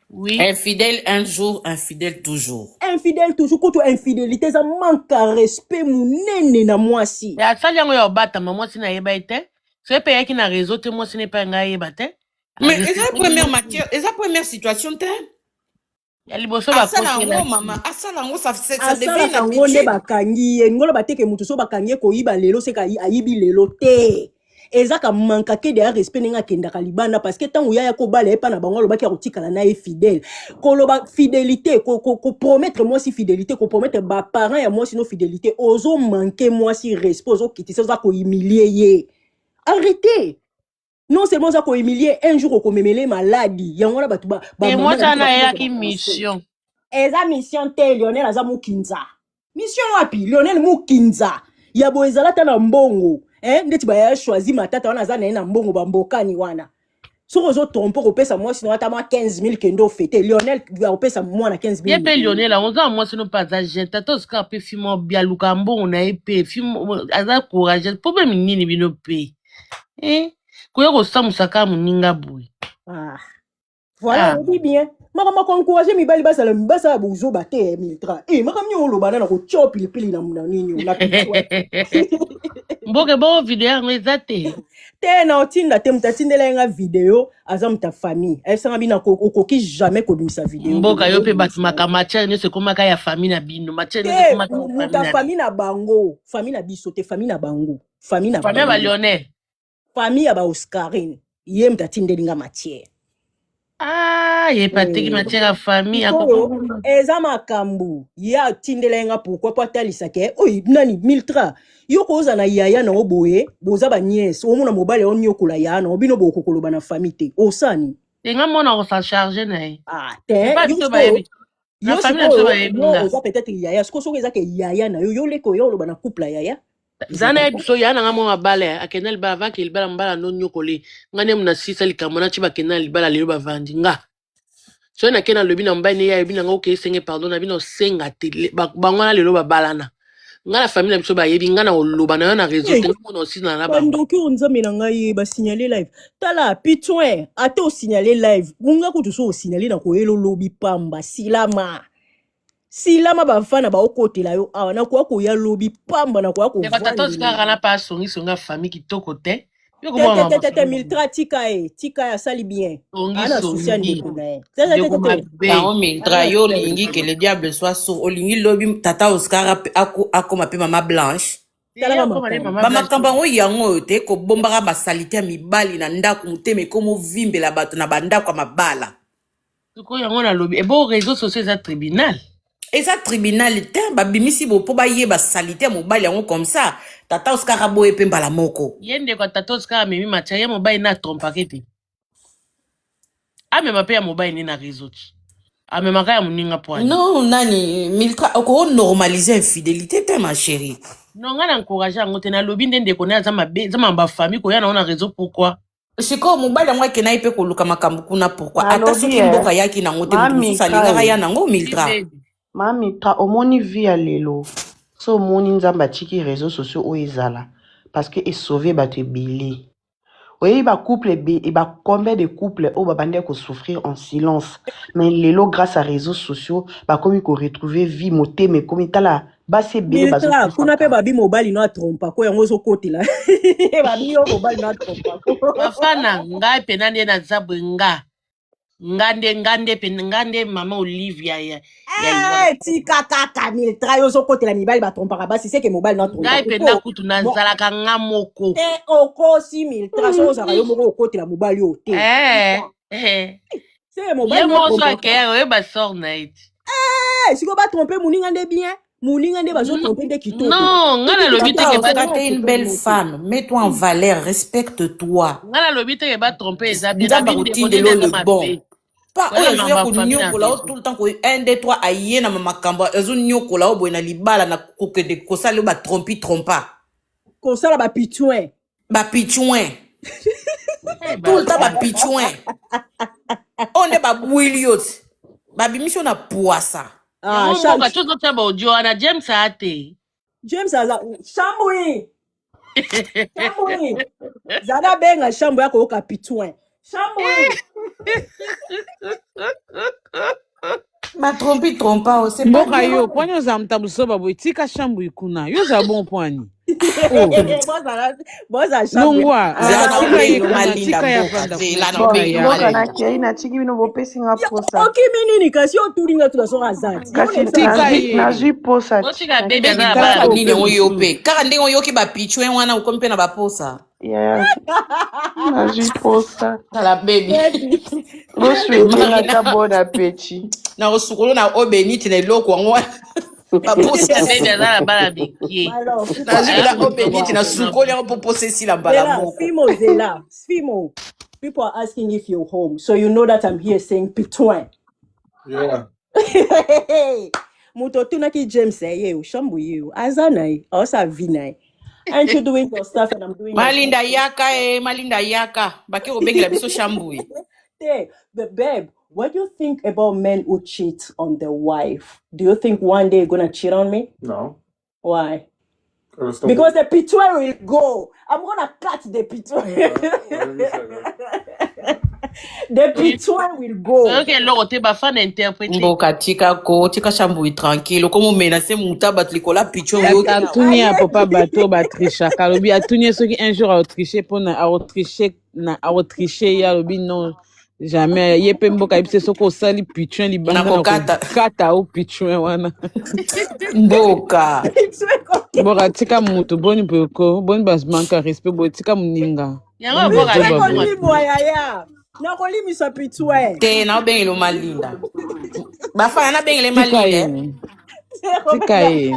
oui. Infidèle un jour, infidèle toujours. Infidèle toujours, quand tu infidélité, ça manque à respect, mon nene na moi si. Et à ça, yango ya obata, moi si na yeba ite. C'est payé qui na réseau, te moi si n'est pas nga yeba te. Mais est-ce la première matière, est la première situation te? Ya liboso ba kote la. Maman, asalango ça devient une habitude. Asala bakangi, ngolo bateke mutu so bakangi ko yiba lelo se ka ayibi lelo te. Ezaka manka ke de respect ninga kenda kalibana parce que tant uya ya ko bala epa na bango lobaki rotika na fidèle. Ko loba fidélité, ko promettre moi si fidélité, ko promettre ba parents ya moi si no fidélité, ozo manquer moi si respect, ozo quitter ça ko humilier ye. Arrêtez. Non seulement ça ko humilier un jour ko memele maladie. Yango la batuba et moi ça na ya ki mission. Eza mission te Lionel aza mukinza. Mission wapi? Lionel mukinza. Ya boezala ta na mbongo. Ndeti ba ya choisi matata wana za na mbongo ba mbokani wana. Soko ozo tromper ko pesa moi sinon ata 15,000 kendo fêter. Lionel va pesa moi na 15,000. Yepe Lionel on za moi sinon pas agent. Tato ska pe fimo bia lukambo on a epé fimo aza courage. Problème nini bino pe. Koyo ko samusaka muninga boy. Voilà, on dit bien. Mama ko encourager mi bali basa buzo bate Miltra. Mama mi olo banana ko chop pili na nini na Mboke bo video ngezate. Te na otinda te mutatindela nga video azam ta famille. Sanga bina ko okoki jamais ko bimisa video. Mboka yo pe batumaka match ne se komaka ya famille na bino. Match ne se komaka famille na bango, famille na biso te famille na bango. Famille na famille ba Lionel. Famille ya ba Oscarine. Ye mutatindelinga matière. Ye patiki matière ya famille eza makambu ya tindelenga pourquoi pas talisake nani Miltra yo koza na yaya na oboye boza ba nièce omona mobale on yokola ya na obino bokokoloba na famille te osani nga mona ko sa charger na te na famille na oza peut-être yaya soko eza ke yaya na yo leko yo loba na couple yaya zana so yana nga mwa bale akenel ba avant qu'il bala mbala no nyokole ngane mna sisa likamona chiba kenal bala lelo bavandi nga so na kena lobi na mbane ya bina nga okay senge pardon na bino senga tele bangwana lelo babalana nga la famille na biso ba yebi nga na oloba na yo na réseau te ngona aussi na ba ndoki onzambe na ngai ba signaler live tala pitouin ate o signaler live bunga ko tuso o signaler na ko elo lobi pamba silama bafana ba okotela yo na kwa ko ya lobi pamba na kwa ko vanda tata Oscar na pa songa famille kitoko te yo ko mama Miltra tika ya sali bien ana social de Miltra yo lingi que le diable soit sourd olingi lobi tata Oscar akoma pe mama Blanche ba makamba ngo yango te ko bombaka ba salite mibali na ndako muteme komo vimbela bato na bandako mabala ko yango na lobi e bo réseaux sociaux za tribunal. Et ça tribunal te babimisi bo po ba yeba salite mobali yango comme ça tata Oscar boye pe mbala moko yende kwa tata Oscar memi matière mobali na trompa kete amema pe ya mobali ni na réseau amema ka ya muninga poani non nani Miltra ko normaliser infidélité te ma chérie non nga na encourager ngote na lobi ndende ko na za mamba famille ko ya na réseau pourquoi Shiko mobali yango ke na ipe ko luka makambu kuna pourquoi ata soki mboka yaki na ngote mutu salinga ya nango Miltra Miltra omoni via lelo so omoni nzamba tiki réseaux sociaux o ezala parce que e sauver bato ebele oyebi ba couple et ba combien de couples o babande ko souffrir en silence mais lelo grâce à réseaux sociaux ba komi ko retrouver vie moteme komi tala basi ebele bazo kuna pe babi mobali no trompa ko yango zo kotela babi yo mobali no trompa ko bafana ngai pe nande na zabwenga ngande mama Olivia ya tika kaka Miltra yo zo kotela mibali ba trompaka basi c'est que mobile na trompa ngai pe na kutu na nzalaka nga moko te okosi Miltra so za yo moko okotela mobali o te c'est mobile na trompa ye mo so ke yo ba sort night siko ba tromper muninga nde bien Moulinga nde bazo tromper de kitoko. Non, ngana lobi te Tata ke ba Oscar, t'es une belle femme. Mets-toi en valeur, respecte-toi. ngana lobi te ke ba tromper eza bien Nzamba abinde kotinde bonene lo eza le bon. mabe. Pas Wala oyo mamba ezoya famille na konyokola o beso. tout le temps ko 1 2 3 aye na makambo ezonyokola o boye na libala na kokende kosala yo trompa. Kosala ba pitouin. Ba pichouin. Tout le temps ba pichouin. On est ba bouili yoti. Ba bimission na poissa. Ah, Mboka chozo taba audio ana James ate. James aza Chamboui. Chamboui. Zana benga chambo yako oka pitouin. Chamboui. Ma trompa o c'est pas Mboka bien. yo kwani ozamta busoba boy tika shambu ikuna yo za bon pwani. Boza chambo. Longwa Zana tika ube ikuna malinda tika ya mboka. fanda Zela na kuna ube tika Mboka ya. na kei na chiki bino bopesi nga posa. Okimi nini kasi otulinga tunaso azati. Kasi Tika ye. nazwi posa. Otika baby Baby ana kaka ba. nini oyo pe. Kaka ndenge oyoki ba pichouin wana ukomi pe na ba posa. Yeah. Nazwi posa. Kala baby. Boswetela ta bon appétit. Na osukulu na obeniti na eloko wango ba posa. Baby ana ba bikie. Nazwi la obeniti na sukulu yango po posa esila mbala Zela, moko. Zela, Fimo. People are asking if you're home. So you know that I'm here saying pitouin. Yeah. Muto tunaki James you shambu you. Azanai, also vinai. Aren't you doing your stuff and I'm doing my Malinda yaka. Baki obengi la biso shambui. Hey, but babe, what do you think about men who cheat on their wife? Do you think one day you're gonna cheat on me? No. Why? Because the pitouin will go. I'm gonna cut the pitouin. The pitouin will go. Okay, logo te ba fan interpréter. Mboka tika shambui tranquille. Komo menase muta batlikola pichouin yo. Atuni ya papa bato batrisha kalobi atuni soki un jour a tricher pona a tricher ya lobi non jamais ye pe mboka ibise soko osali pichouin libanga na kata o pichouin wana Mboka tika mutu boni poko boni basmanka respect bo tika muninga Yango mboka ya. Na kolimisa pitouin. te na obengi lo malinda. Bafana na bengi le malinda. Tika ye.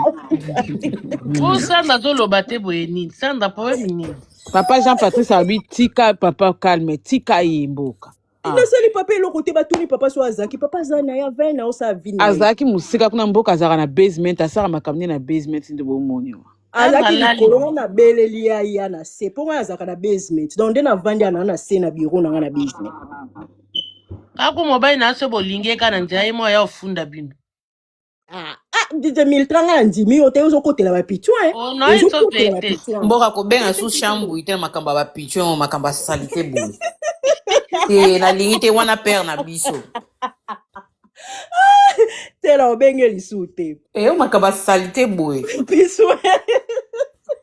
O sanda to loba te boye nini? Sanda problème nini? Papa Jean-Patrice abi tika papa calme tika ye mboka. Nasali papa eloko te batuni papa so azaki papa zana ya 20 na osa vina. Azaki musika kuna mboka azaka na basement asaka makamne na basement nde bomoni wa. Azaki likolo na beleli ya na se ponga azaka na basement. Donc na vandi na se na bureau na na basement. Kako mobile na se bolinge kana nzai mo ya ofunda bino. Dite miltranga ndimi ote uzokotela ba pitouin. Oh no, it's okay. Mboka ko benga su shambu ite makamba ba pitouin makamba salite boy. Te na lingite wana père na biso. Tela obenge lisute. O makamba salite boy. Pitouin.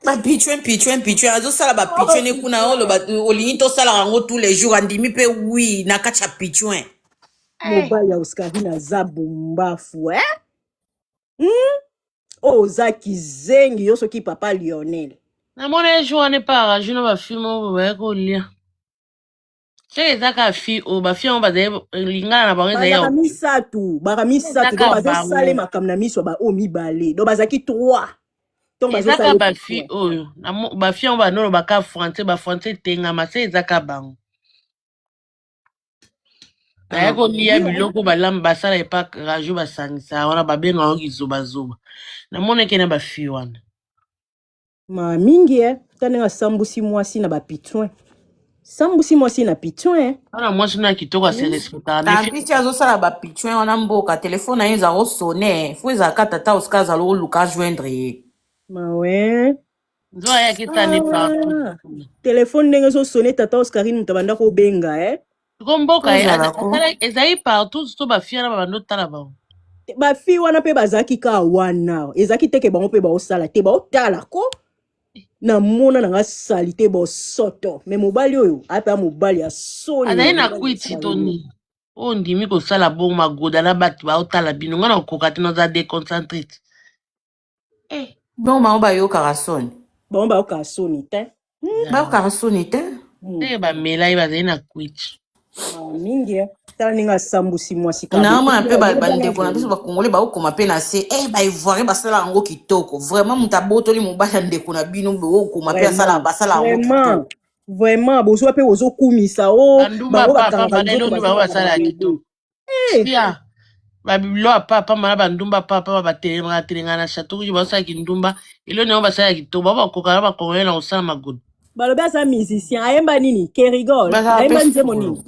Ba pitouin azo sala ba pitouin ne kuna olo ba olingito sala rango tous les jours andimi pe oui na kacha pitouin. Mobile ya Oscarina zabumbafu Oh zaki zengi yo soki papa Lionel. Na mona jour ne pas je ne va film ba ko lia. C'est zaka fi o ba fi on ba de linga na ba ngeza yo. Baka misatu do bazo sale makam na miso ba o mibale. Do bazaki 3. Donc bazo sale ba fi oyo. Na ba fi on ba no ba ka français tenga ma c'est zaka bango. Ba ko lia biloko ba lamba sala e pa raju ba sangisa wana ba benga ngo izoba zoba. Na mona ke na ba fi wana. Ma mingi tane sambusi mwasi na ba pitouin. Sambusi mwasi na pitouin. Ana mwasi na kitoko se respecta. Na piti azo sala ba pitouin wana mboka téléphone na za sonner. Faut za ka tata Oscar za lo luka joindre. Ma ouais. Nzo ya kitani partout. Téléphone ndenge so sonner tata Oscarine mutabanda ko benga Gomboka ezai partout to ba fia na ba ndo tala ba. Ba fi wana pe bazaki ka wana. Ezaki teke bango pe ba osala te ba otala ko. Na mona nga salite bo soto. Me mobali oyo apa mobali ya soni. Azai na kwiti toni. O ndimi ko sala bon magoda na batu ba otala bino ngana kokati na za déconcentrate. Bon ma ba yo karasoni. Bon ba ka soni te. Ba karasoni te. Ba melai ba zai na kwiti. Mingi tala ninga sambusi mwasi Naama mpe bandeko na biso bakongole baokoma mpe na se baivoirien basala yango kitoko vraiment moto abotoli mobali ya ndeko na bino okoma mpe basala yango kitoko vraiment bozwa mpe ozokumisa bandumba papa maneno ni basala ya kitoko sia babilo papa mana bandumba papa batelenga na chateau kuji basala kindumba ilo ne basala ya kitoko bakoka na bakongole na osala magodo balobi aza musicien ayemba nini kerigol ayemba nzembo nini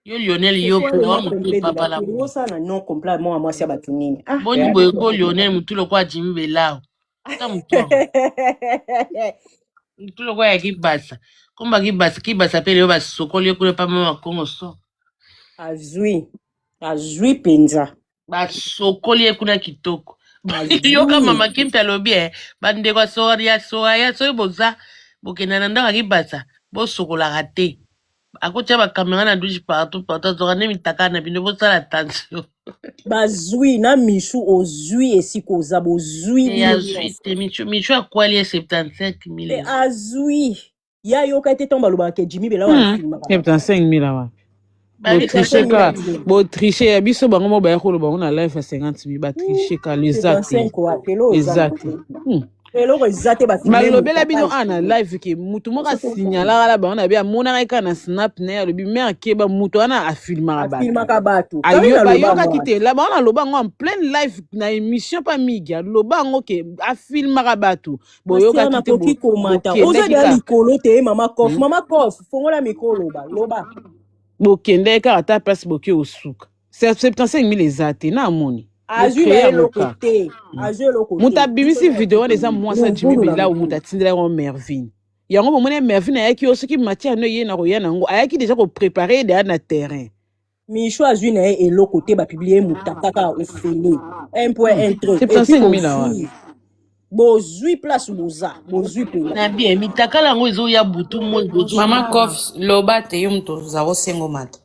yo Lionel yo pour mutu papa la bo sana non complet moi mwasi ya bato nini boni boye ko Lionel mutu lokwa Jimmy Belao ta mutu mutu lokwa ya kibasa komba kibasa pe leo basokoli ekule pa mama Kongo so azwi penza basokoli ekuna kitoko yo kama mama Kimpe alobi bandeko soya so boza bokenda na ndanga kibasa bosokolaka te akotia bakamera na douche partout zokane mitaka na bino bosala attention bazwi na mishu ozwi esika oza bozwi te michu akwali 75 000 azwi ya yoka ete ntango balobaka ke Jimmy Belao 75 000 awa botriche ya biso bango mo baya koloba bango na life ya 50 000 batriche ka eloko eza te balobela bino na live ke mutu moko asignalaka la bango na bia amonaka eka na snap na ye alobi me akeba mutu wana afilmaka bato bayokaki te la bango naloba yango en pleine live na émission pa migi aloba yango ke afilmaka bato boyokaki te ozodela likolo te mama kof fongola mikolo loba bokende kaka ata place boke osuka 75 000 eza te na amoni mutu abimisi video wana eza mwasi ya Jimmy Belao mutu atindela yango Mervine yango bomoni Mervine ayaki yo soki matière no ye na koya nango ayaki deja koprépare deya na terrain misho azwi na ye eloko te bapiblie mutakaka ofele 1.1 bozwi place bozwi pe na bien mitaka lango ezoya butu mama Kof loba te yo mutu oza sengo mata.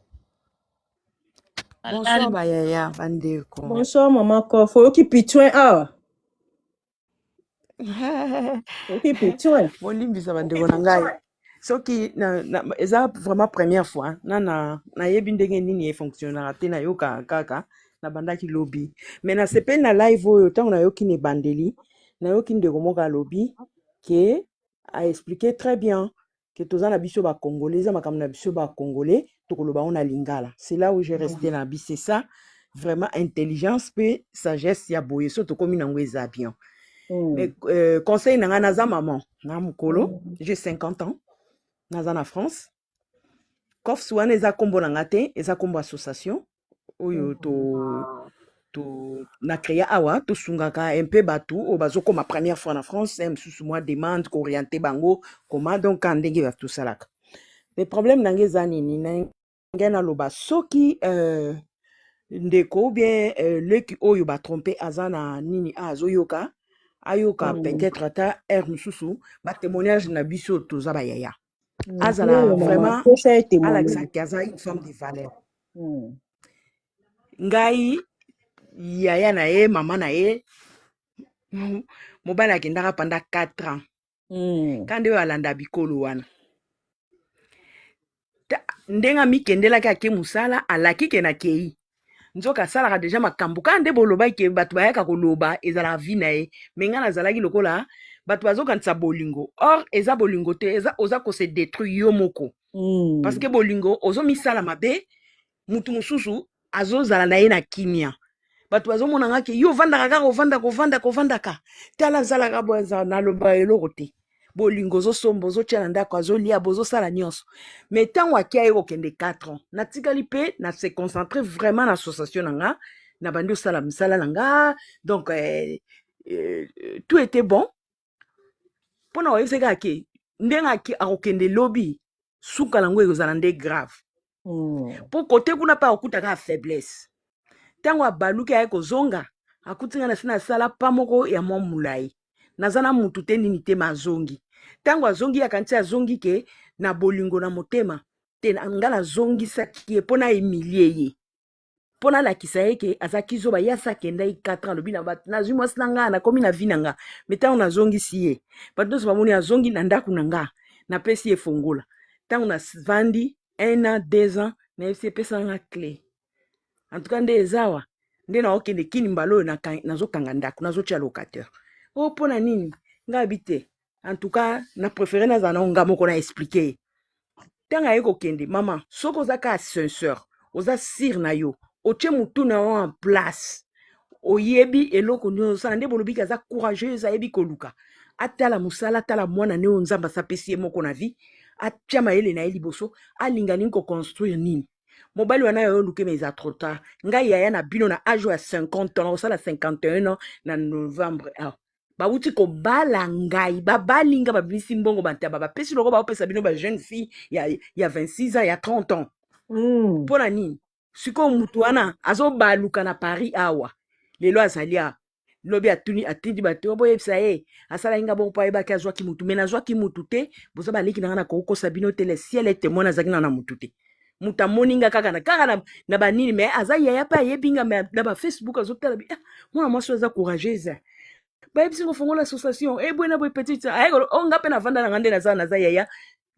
Bonsoir bayaya bandeko. Bonsoir mama Kof oyoki pitouin awa oyoki pitouin bolimbisa bandeko na ngai soki eza vraiment première fois nayebi ndenge nini efonctionnaka te nayoka kaka nabandaki lobi mais nasepeli na live oyo ntango nayoki na ebandeli nayoki ndeko moko alobi ke a expliqué très bien que toza na biso ba congolais za makambo na biso ba congolais tokoloba on a lingala. C'est là où j'ai resté na bi, c'est ça vraiment intelligence pe sagesse ya boye so to komi nango eza bien. Mais conseil nanga naza maman na mukolo, j'ai 50 ans naza na France. Kof suwana eza kombo nanga te, eza kombo association oyo to na créa awa to sungaka un peu batu o bazoko ma première fois en France msusu moi demande ko orienter bango comment donc ndenge ba tout ça là. Le problème nange za nini ngena loba soki ndeko bien leki oyo ba tromper azana nini azoyoka ayoka peut-être ata msusu ba témoignage na biso to za ba yaya azana vraiment Alexa Kaza une femme de valeur. Ngai yaya na ye mama na ye mobali akendaka pendant 4 ans kande oyo alanda bikolo wana ndenga mikendelaki ake musala alaki ke na kei nzoka asalaka deja makambo kande boloba ke bato bayaka koloba ezala vi na ye me nga nazalaki lokola bato bazokanisa bolingo or eza bolingo te eza oza kose détruire yo moko parce que bolingo ozomisala mabe mutu mususu azozala na ye na kimia bato bazomonanga ke yo vandaka kaka kovandaka tala zalaka boza na loba eloko te bolingo zosombo zotia na ndako azolia bozosala nyonso mais ntango akia ye kokende 4 ans natikali mpe na se concentrer vraiment na association nanga na bandi osala misala nanga donc tout était bon mpona oyebisa kaka ke ndenge akokende lobi suka nango ekozala nde grave mpo kote kuna mpe akokutaka faiblesse ntango abaluki aye kozonga akutinga na se na sala pa moko ya mwa mulai naza na mutu te nini te mazongi ntango azongi akanisi azongi ke na bolingo na motema te nga nazongisaki ye mpo na emilie ye mpo nalakisa ye ke azalaki zoba ye asakenda ye 4 ans alobi na bato nazwi mwasi na nga nakomi na vi na nga me ntango nazongisi ye bato nyonso bamoni azongi na ndako na nga napesi ye fongola tant na vandi 1 an 2 ans na yebisi epesa nga clé en tout cas nde ezawa nde na okende kini mbala oyo nazokanga ndako nazotia locateur o mpona nini nga bi te en tout cas na préféré nazala na nga moko na expliquer ntango aye kokende mama soki oza ka ascenseur oza sire na yo otie mutu na yo en place oyebi eloko nini ozosala nde bolobiki aza courageuse ayebi koluka atala mosala atala mwana ne oyo nzambe asapesi ye moko na vie atia mayele na ye liboso alinga nini koconstruire nini mobali wana yo oluke mais eza trop tard ngai yaya na bino na age ya 50 ans osala 51 ans na novembre bauti kobala ngai babalinga babimisi mbongo bantaba bapesi loko baopesa bino ba jeune fille ya 26 ans ya 30 ans mpona nini sikoyo mutu wana azobaluka na Paris awa lelo azali a lobi atindi bato boyebisa ye asala inga bon pa yebaki azwaki mutu me nazwaki mutu te boza baleki nanga na kokosa bino te le ciel est témoin azalaki na mutu te mutu amoninga kaka na banini me aza yaya mpe ayebinga na bafacebook azotala mwana mwasi aza courageuse bayebisi kofongola association ebwena boye petite onga mpe navanda nanga nde naza yaya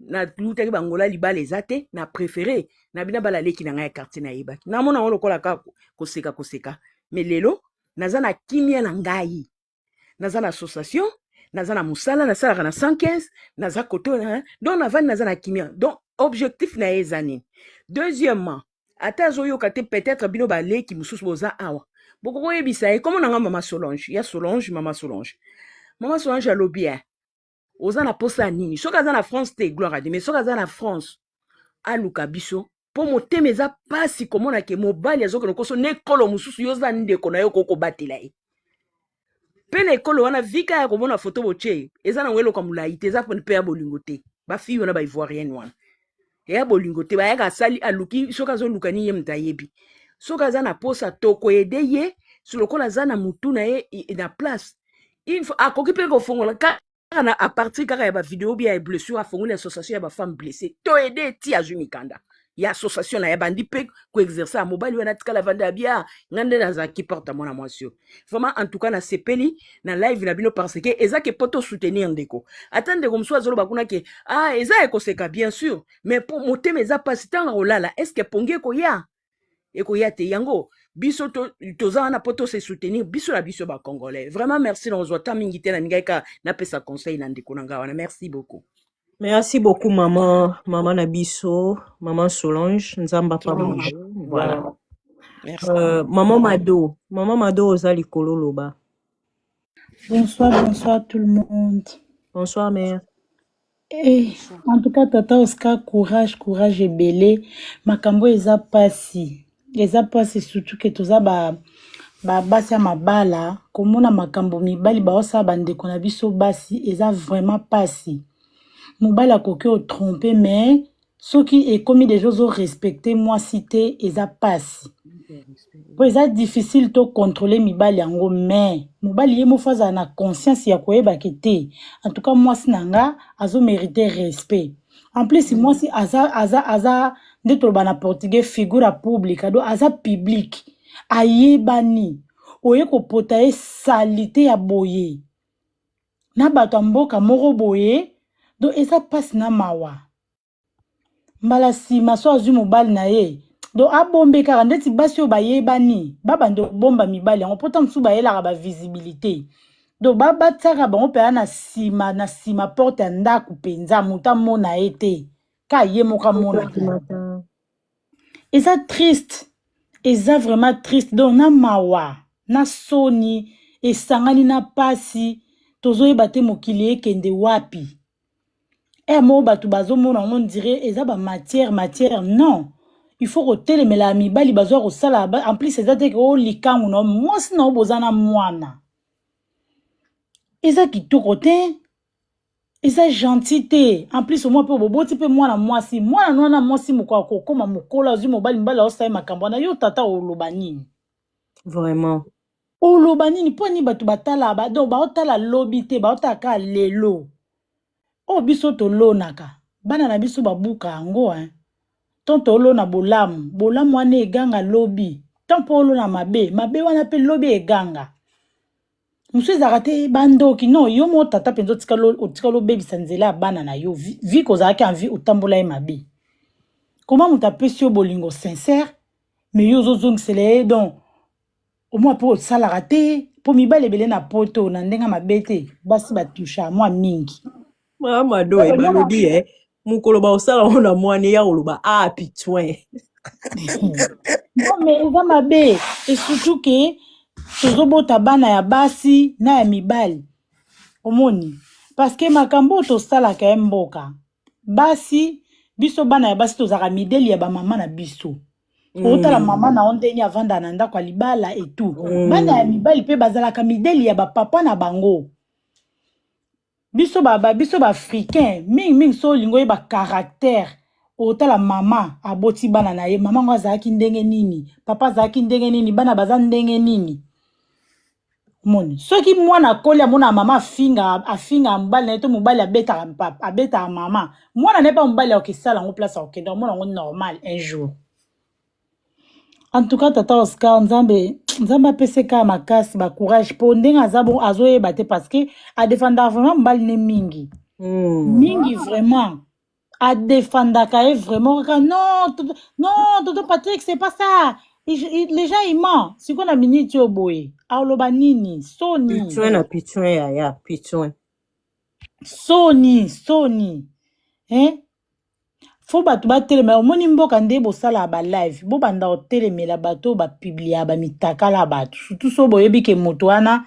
nalutaki bangola libala eza te na préféré na bina balaleki na ngai ya quartier nayebaki namona ngo lokola kaka koseka me lelo naza na kimia na ngai naza na association naza na mosala nasalaka na 115 naza kote donc navandi naza na kimia donc objectif na ye eza nini deuxièmement ata azoyoka te peut-être bino baleki mosusu boza awa bokokoyebisa ye komo nanga mama Solange ya Solange mama Solange alobi oza na posa nini soki aza na France te gloire à Dieu mais soki aza na France aluka biso po motema eza pasi komona ke mobali azokende koso na ekolo mosusu yo oza ndeko na yo kokobatela ye mpe na ekolo wana vika ya komona foto botie eza nango eloko ya molai te eza mpe ya bolingo te bafille wana baivoirienne wana eya bolingo te bayaka asali aluki soki azoluka ni ye moto ayebi soki aza na posa tokoyede ye lokola aza na mutu na ye na place akoki mpe kofongola kaka a partir kaka ya bavideo bia ya blessure afongoli association ya bafemme blessée toyede ti azwi mikanda ya association na ya bandi mpe koexerce mobali wana tikala vanda ya bia nga nde nazalaki porte mwana mwasi yo vraiment en tout cas na sepeli na live na bino parce que eza ke poto soutenir ndeko ata ndeko mosusu azoloba kuna ke eza ekoseka bien sûr mais po motema eza pasi ntango olala est ce que pongi ekoya te yango biso toza wana po tose soutenir biso na biso bacongolais vraiment merci na ozwa ta mingi te na ningai ka napesa conseil na ndeko na nga wana merci beaucoup. Merci beaucoup, maman Nabiso, maman Solange, Nzamba Pabouche. Voilà. Merci. Maman Mado, Ozali Kololoba. Bonsoir tout le monde. Bonsoir, mère. En tout cas, Tata Oscar, courage et belé. Makambo eza pasi surtout que toza basi ya mabala komona makambo mibali baosa bandeko na biso basi eza vraiment pasi. Mobali akoki o tromper mais soki ekomi des choses au respecter moi cité eza pasi. Po eza difficile to contrôler mibali yango mais mobali ye mofaza na conscience ya koyeba kete en tout cas moi sinanga azo mériter respect. En plus moi si aza ndeto bana portugais figure publique do aza public ayebani oye ko potaye salite ya boye na bato mboka moko boye do eza pasi na mawa mbala sima so azwi mobali na ye do abombe kaka ndeti basi oyo bayebani babando bomba mibali yango pota mosusu bayelaka bavisibilité do babataka bango mpe na sima porte ya ndako mpenza moto amona ye te ka ye moko amona eza triste eza vraiment triste donc na mawa na soni esangani na pasi tozoyeba te mokili ekende wapi mo bato bazomona on dirait eza ba matière non il faut kotelemela mibali bazwa kosala en plus eza te ko likangu na mwasi na obozana mwana eza kitoko te eza gentil te en plus moi pe boboti pe mwana mwasi mwana mwasi moko akokoma mokola azwi mobali osala makambo na yo tata oloba nini Vraiment. oloba nini po ni bato batala donc baotala lobi te baotala ka lelo o biso tolonaka bana na biso babuka yango tonto olona bolamu wana eganga lobi tant po olona mabe wana pe lobi eganga mosusu ezalaka te bandoki non yo mo tata mpenza otika lobebisa nzela ya bana na yo vi kozalaki envie otambola ye mabe koma moto apesi yo bolingo sincère mais yo ozozongisela ye donc omwa mpo osalaka te mpo mibali ebele na poto na ndenge mabe te basi batusha mwa mingi Mado balobi mokolo baosala ngo na mwana ya koloba pitouin. Non mais eza mabe et surtout que tozobota bana ya basi na ya mibali omoni parce que makambo tosalaka ye mboka basi biso bana ya basi tozalaka mideli ya bamama na biso otala mama na ondeni avanda na ndako ya libala etu bana ya mibali mpe bazalaka mideli ya bapapa na bango biso baafricain mingi so olingo oyeba caractère otala mama aboti bana na ye mama ngo azalaki ndenge nini papa azalaki ndenge nini bana baza ndenge nini moni soki mwana akoli amona mama afinga mobali na ye to mobali abetaka mama mwana na ye mpa mobali akokesala yango place akokende omona yango normal un jour en tout cas tata Oscar nzambe apesi kaka makasi bacourage mpo ndenge azoyeba te parce que adefendaka vraiment mobali ne mingi mingi vraiment adefendaka ye vraiment kaka non toto Patrick c'est pas ça les gens ils mentent siko na minute yo boye aloba nini soni hein fo bato batelemela omoni mboka nde bosala balive bobanda kotelemela bato bapiblia bamitakala bato surtout so boyebi ke moto wana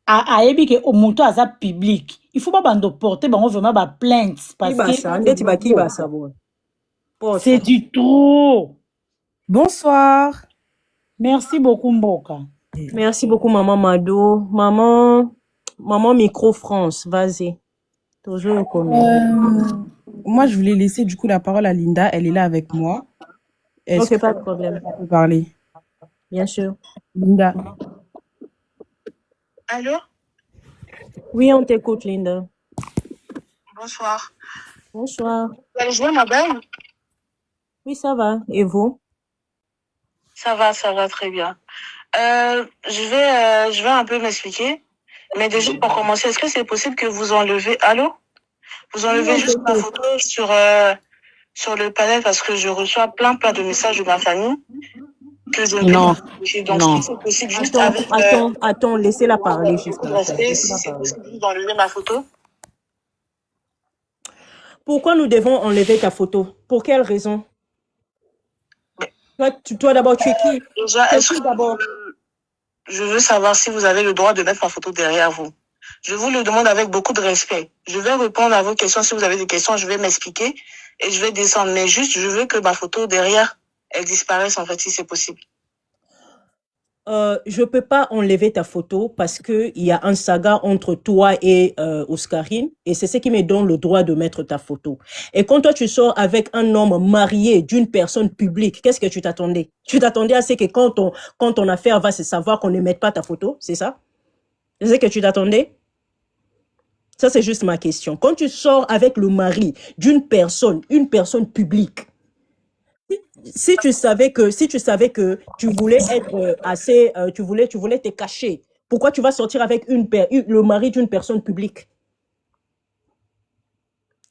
ayebi ke moto aza public il faut babanda porter bango vraiment baplainte parce que c'est du trop. Bonsoir. Merci beaucoup Mboka. Merci beaucoup maman Mado. Maman Micro France, vas-y. Toujours comme moi, je voulais laisser du coup la parole à Linda. Elle est là avec moi. Ok, pas de problème. On peut parler. Bien sûr. Linda. Allô? Oui, on t'écoute, Linda. Bonsoir. Bonsoir. Vous allez jouer, ma belle? Oui, ça va. Et vous? Ça va très bien. Je vais un peu m'expliquer. Mais déjà, pour commencer, est-ce que c'est possible que vous enlevez... Allô? Vous enlevez juste ma photo sur le panel parce que je reçois plein de messages de ma famille que je Non, donc non. si c'est possible juste Attends, laissez-la parler juste si c'est possible juste d'enlever ma photo. Pourquoi nous devons enlever ta photo? Pour quelle raison? Toi d'abord, tu es qui? Déjà, je veux savoir si vous avez le droit de mettre ma photo derrière vous. Je vous le demande avec beaucoup de respect. Je vais répondre à vos questions. Si vous avez des questions, je vais m'expliquer et je vais descendre. Mais juste, je veux que ma photo derrière, elle disparaisse en fait, si c'est possible. Je peux pas enlever ta photo parce que il y a un saga entre toi et Oscarine et c'est ce qui me donne le droit de mettre ta photo. Et quand toi tu sors avec un homme marié d'une personne publique, qu'est-ce que tu t'attendais? Tu t'attendais à ce que quand ton affaire va se savoir qu'on ne mette pas ta photo, c'est ça? C'est ce que tu t'attendais? Ça c'est juste ma question. Quand tu sors avec le mari d'une personne, une personne publique, si tu savais que tu voulais être assez, tu voulais te cacher, pourquoi tu vas sortir avec le mari d'une personne publique?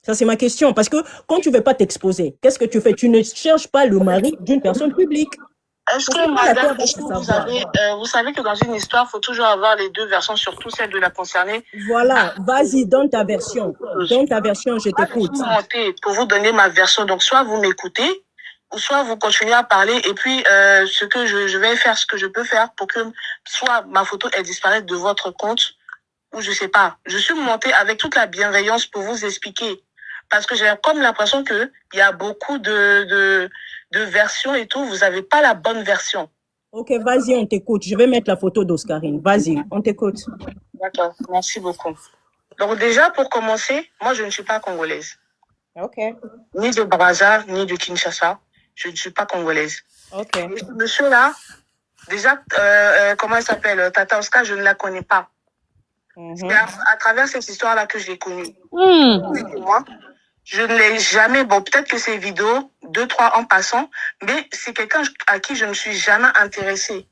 Ça, c'est ma question. Parce que quand tu ne veux pas t'exposer, qu'est-ce que tu fais? Tu ne cherches pas le mari d'une personne publique. Est-ce que, madame, vous savez que dans une histoire, il faut toujours avoir les deux versions, surtout celle de la concernée. Voilà, vas-y, donne ta version. Donne ta version, je t'écoute. Pour vous donner ma version, donc soit vous m'écoutez, ou soit vous continuez à parler, et puis ce que je vais faire, ce que je peux faire pour que soit ma photo elle disparaisse de votre compte, ou je sais pas. Je suis montée avec toute la bienveillance pour vous expliquer. Parce que j'ai comme l'impression que il y a beaucoup de versions et tout, vous n'avez pas la bonne version. Ok, vas-y, on t'écoute. Je vais mettre la photo d'Oscarine. Vas-y, on t'écoute. D'accord, merci beaucoup. Donc déjà, pour commencer, moi, je ne suis pas congolaise. Ok. Ni de Brazza, ni de Kinshasa. Je ne suis pas congolaise. Ok. Et ce monsieur-là, déjà, comment il s'appelle? Tata Oscar, je ne la connais pas. C'est à travers cette histoire-là que je l'ai connue. Moi, je ne l'ai jamais, bon, peut-être que ces vidéos, 2, 3 en passant, mais c'est quelqu'un à qui je ne suis jamais intéressée.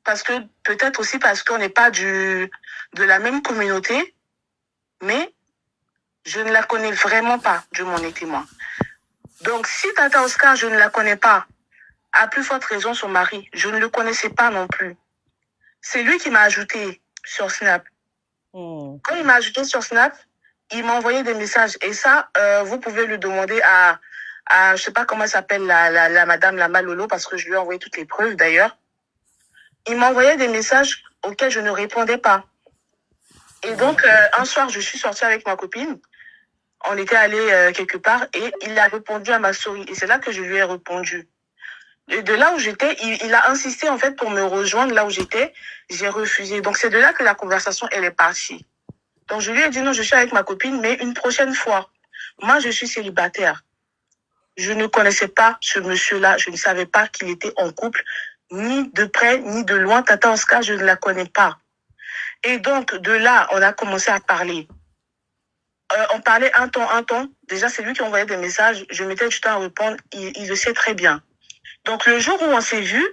parce que peut-être aussi parce qu'on n'est pas de la même communauté, mais je ne la connais vraiment pas, Dieu m'en est témoin. Donc, si Tata Oscar, je ne la connais pas, à plus forte raison son mari, je ne le connaissais pas non plus. C'est lui qui m'a ajouté sur Snap. Quand il m'a ajouté sur Snap, il m'a envoyé des messages. Et ça, vous pouvez le demander à je sais pas comment elle s'appelle, la madame la Malolo, parce que je lui ai envoyé toutes les preuves d'ailleurs. Il m'a envoyé des messages auxquels je ne répondais pas. Et donc, un soir, je suis sortie avec ma copine. On était allé quelque part et il a répondu à ma story. Et c'est là que je lui ai répondu. Et de là où j'étais, il a insisté en fait pour me rejoindre là où j'étais. J'ai refusé. Donc, c'est de là que la conversation, elle est partie. Donc, je lui ai dit non, je suis avec ma copine, mais une prochaine fois. Moi, je suis célibataire. Je ne connaissais pas ce monsieur-là. Je ne savais pas qu'il était en couple, ni de près, ni de loin. Tata Oscar, je ne la connais pas. Et donc, de là, on a commencé à parler. On parlait un temps. Déjà, c'est lui qui envoyait des messages. Je mettais du temps à répondre. Il le sait très bien. Donc, le jour où on s'est vu,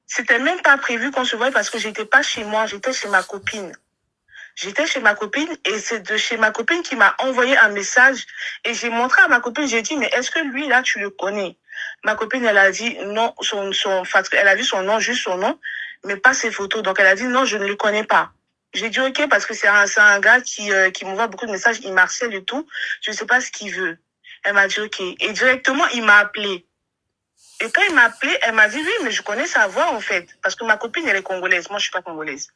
c'était même pas prévu qu'on se voie parce que j'étais pas chez moi. J'étais chez ma copine. J'étais chez ma copine et c'est de chez ma copine qui m'a envoyé un message et j'ai montré à ma copine, j'ai dit, mais est-ce que lui, là, tu le connais? Ma copine, elle a dit non, elle a vu son nom, juste son nom, mais pas ses photos. Donc, elle a dit non, je ne le connais pas. J'ai dit ok, parce que c'est un gars qui m'envoie beaucoup de messages, il m'harcèle et tout. Je ne sais pas ce qu'il veut. Elle m'a dit ok. Et directement, il m'a appelé. Et quand il m'a appelé, elle m'a dit oui, mais je connais sa voix, en fait. Parce que ma copine, elle est congolaise. Moi, je suis pas congolaise.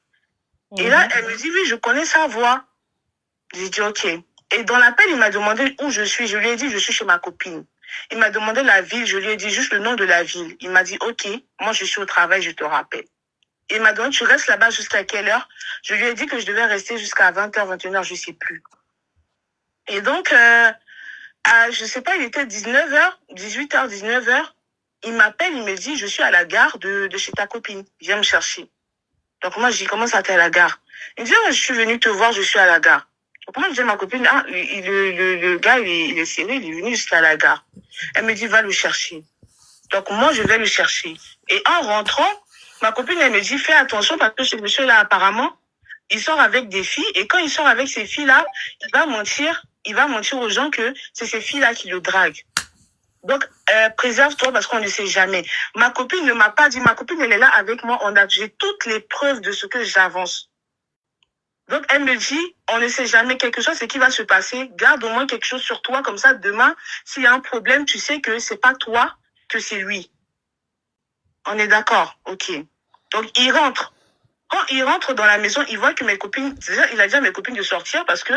Et là, elle me dit, oui, je connais sa voix. J'ai dit, ok. Et dans l'appel, il m'a demandé où je suis. Je lui ai dit, je suis chez ma copine. Il m'a demandé la ville. Je lui ai dit juste le nom de la ville. Il m'a dit, ok, moi, je suis au travail, je te rappelle. Il m'a demandé, tu restes là-bas jusqu'à quelle heure? Je lui ai dit que je devais rester jusqu'à 20h, 21h, je sais plus. Et donc, je sais pas, il était 19h, 18h, 19h. Il m'appelle, il me dit, je suis à la gare de chez ta copine. Viens me chercher. Donc moi, je dis, comment ça t'es à la gare? Il me dit, je suis venu te voir, je suis à la gare. Donc moi, je dis à ma copine, le gars, il est sérieux, il est venu jusqu'à la gare. Elle me dit, va le chercher. Donc moi, je vais le chercher. Et en rentrant, ma copine, elle me dit, fais attention parce que ce monsieur-là, apparemment, il sort avec des filles. Et quand il sort avec ces filles-là, il va mentir aux gens que c'est ces filles-là qui le draguent. Donc, préserve-toi parce qu'on ne sait jamais. Ma copine ne m'a pas dit, ma copine, elle est là avec moi, j'ai toutes les preuves de ce que j'avance. Donc, elle me dit, on ne sait jamais quelque chose, c'est qui va se passer. Garde au moins quelque chose sur toi, comme ça, demain, s'il y a un problème, tu sais que c'est pas toi, que c'est lui. On est d'accord? Ok. Donc, il rentre. Quand il rentre dans la maison, il voit que mes copines, déjà, il a dit à mes copines de sortir parce que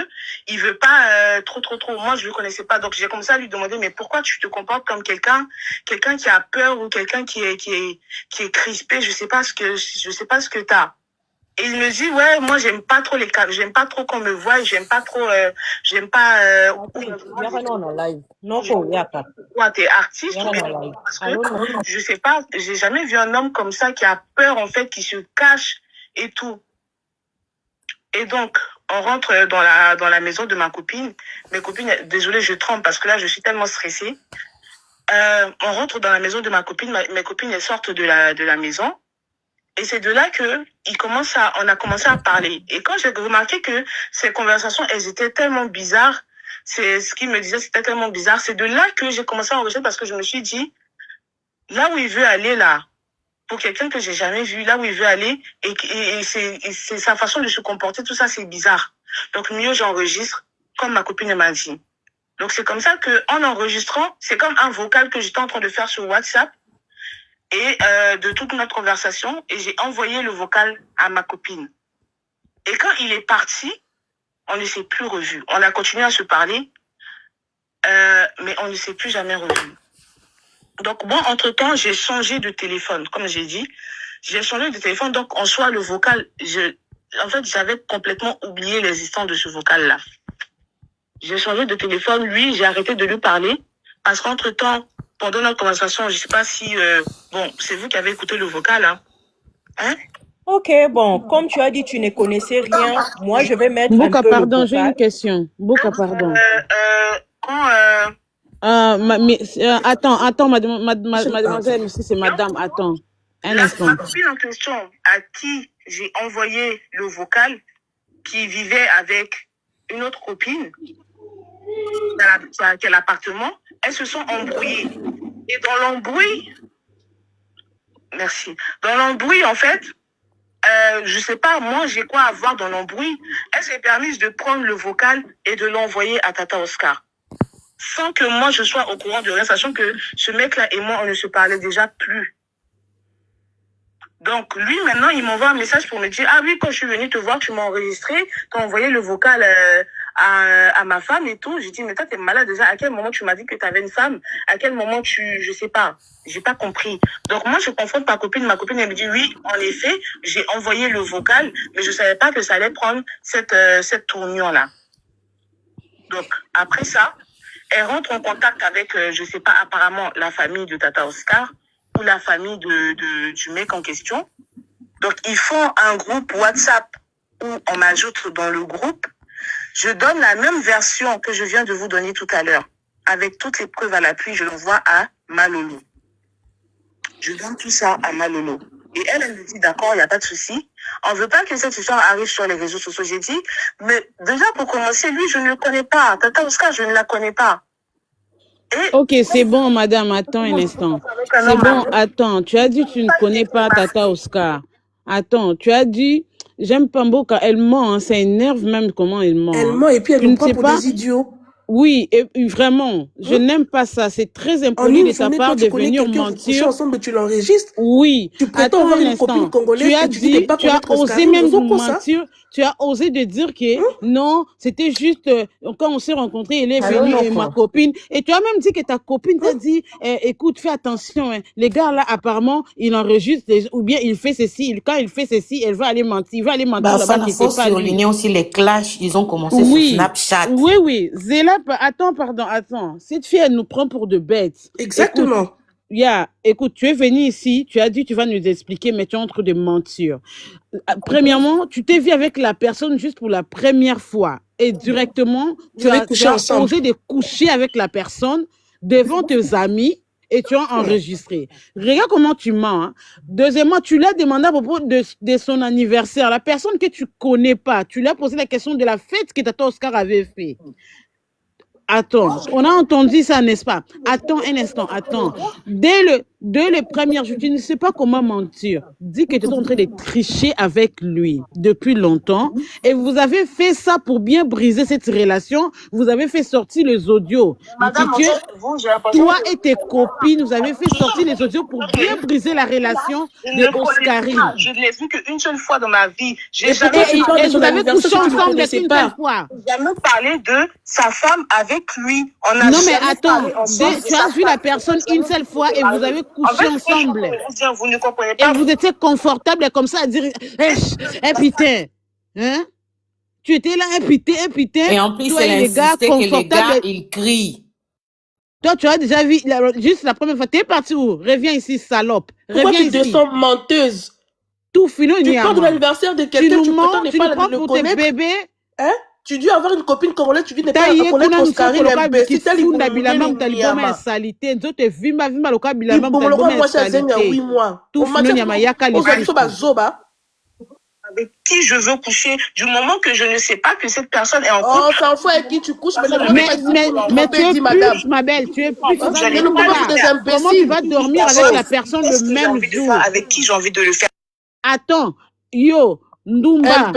il veut pas trop. Moi, je le connaissais pas, donc j'ai commencé à lui demander, mais pourquoi tu te comportes comme quelqu'un qui a peur ou quelqu'un qui est crispé, je sais pas ce que t'as. Et il me dit, ouais, moi, j'aime pas trop j'aime pas trop qu'on me voie, j'aime pas. Ouais, t'es artiste, parce que je sais pas, j'ai jamais vu un homme comme ça qui a peur, en fait, qui se cache et tout. Et donc, on rentre dans la maison de ma copine. Mes copines, désolée, je tremble parce que là, je suis tellement stressée. On rentre dans la maison de ma copine. Mes copines, elles sortent de la maison. Et c'est de là que on a commencé à parler. Et quand j'ai remarqué que ces conversations, elles étaient tellement bizarres, c'est ce qu'il me disait, c'était tellement bizarre. C'est de là que j'ai commencé à enregistrer parce que je me suis dit, là où il veut aller, là, pour quelqu'un que j'ai jamais vu, là où il veut aller, et c'est sa façon de se comporter, tout ça, c'est bizarre. Donc, mieux j'enregistre, comme ma copine m'a dit. Donc, c'est comme ça que, en enregistrant, c'est comme un vocal que j'étais en train de faire sur WhatsApp, et de toute notre conversation, et j'ai envoyé le vocal à ma copine. Et quand il est parti, on ne s'est plus revu. On a continué à se parler, mais on ne s'est plus jamais revu. Donc, bon, entre-temps, j'ai changé de téléphone, comme j'ai dit. J'ai changé de téléphone, donc en soi, le vocal, en fait, j'avais complètement oublié l'existence de ce vocal-là. J'ai changé de téléphone, lui, j'ai arrêté de lui parler, parce qu'entre-temps, pendant notre conversation, je sais pas si... bon, c'est vous qui avez écouté le vocal, hein? Ok, bon, comme tu as dit, tu ne connaissais rien. Moi, je vais mettre Boka, un peu pardon, le j'ai une vocal. question. Boka, pardon. Quand... Attends, mademoiselle, si c'est madame, attends. Un instant. Ma copine en question à qui j'ai envoyé le vocal qui vivait avec une autre copine qui a l'appartement, elles se sont embrouillées. Et dans l'embrouille, merci. Dans l'embrouille, en fait, je sais pas, moi, j'ai quoi à voir dans l'embrouille. Elle s'est permise de prendre le vocal et de l'envoyer à Tata Oscar. Sans que moi, je sois au courant de rien, sachant que ce mec-là et moi, on ne se parlait déjà plus. Donc, lui, maintenant, il m'envoie un message pour me dire, ah oui, quand je suis venue te voir, tu m'as enregistré, tu as envoyé le vocal à ma femme et tout. J'ai dit, mais toi, t'es malade déjà. À quel moment tu m'as dit que tu avais une femme? À quel moment je sais pas. J'ai pas compris. Donc, moi, je confronte ma copine. Ma copine, elle me dit, oui, en effet, j'ai envoyé le vocal, mais je savais pas que ça allait prendre cette tournure-là. Donc, après ça, elle rentre en contact avec, je sais pas, apparemment, la famille de Tata Oscar ou la famille du mec en question. Donc, ils font un groupe WhatsApp où on m'ajoute dans le groupe. Je donne la même version que je viens de vous donner tout à l'heure. Avec toutes les preuves à l'appui, je l'envoie à Malolo. Je donne tout ça à Malolo. Et elle me dit, d'accord, il n'y a pas de souci. On ne veut pas que cette histoire arrive sur les réseaux sociaux. J'ai dit, mais déjà pour commencer, lui, je ne le connais pas. Tata Oscar, je ne la connais pas. Ok, c'est bon, madame, attends un instant. C'est bon, attends, tu as dit que tu ne connais pas Tata Oscar. Attends, tu as dit, j'aime pas beaucoup quand elle ment, hein, ça énerve même comment elle ment. Elle ment et puis elle nous prend pour des idiots. Oui, et vraiment, je n'aime pas ça. C'est très impoli de sa part de venir mentir. Ensemble, tu l'enregistres. Oui. Tu prétends avoir une copine congolaise. Tu as osé même nous mentir. Tu as osé de dire que non, c'était juste quand on s'est rencontrés, elle est venue et ma copine. Et tu as même dit que ta copine t'a dit, écoute, fais attention. Hein. Les gars là, apparemment, il enregistre ou bien il fait ceci. Quand il fait ceci, elle va aller mentir. Il va aller mentir là-bas. Il faut souligner aussi les clashs. Ils ont commencé sur Snapchat. Oui. Zéla, attends. Cette fille, elle nous prend pour de bêtes. Exactement. Écoute, tu es venu ici, tu as dit tu vas nous expliquer, mais tu es en train de mentir. Premièrement, tu t'es vu avec la personne juste pour la première fois. Et directement, tu as osé de coucher avec la personne devant tes amis et tu as enregistré. Regarde comment tu mens. Hein. Deuxièmement, tu l'as demandé à propos de son anniversaire. La personne que tu connais pas, tu lui as posé la question de la fête que Tata Oscar avait fait. Attends, on a entendu ça, n'est-ce pas? Attends un instant, attends. Dès les premières jours, tu ne sais pas comment mentir. Dis que tu es en train de tricher avec lui depuis longtemps et vous avez fait ça pour bien briser cette relation. Vous avez fait sortir les audios. Madame, toi et tes copines, vous avez fait sortir les audios pour bien briser la relation de Oscarine. Je ne l'ai vu qu'une seule fois dans ma vie. Et vous avez couché ensemble une seule fois. J'ai jamais parlé de sa femme avec lui. Non mais attends, tu as vu la personne une seule fois et vous avez couché ensemble. Vous ne comprenez pas. Et vous étiez confortable comme ça à dire, putain, hein? Tu étais là, putain. Et en plus, elle insistait que les gars, ils crient. Toi, tu as déjà vu, juste la première fois, t'es parti où? Reviens ici, salope. Pourquoi tu descends menteuse? Tout fini, tu parles de l'anniversaire de quelqu'un, tu prétends ne pas le connaître. Tes bébés. Hein? Tu dis avoir une copine congolaise, tu dis ne pas connaître Oscarine, imbécile, t'as avec qui je veux coucher, du moment que je ne sais pas que cette personne est en couple. Oh, ça en fout avec qui tu couches, mais tu es plus, ma belle, tu es plus. Comment tu vas dormir avec la personne le même jour? Avec qui j'ai envie de le faire? Attends, yo. Ndumba.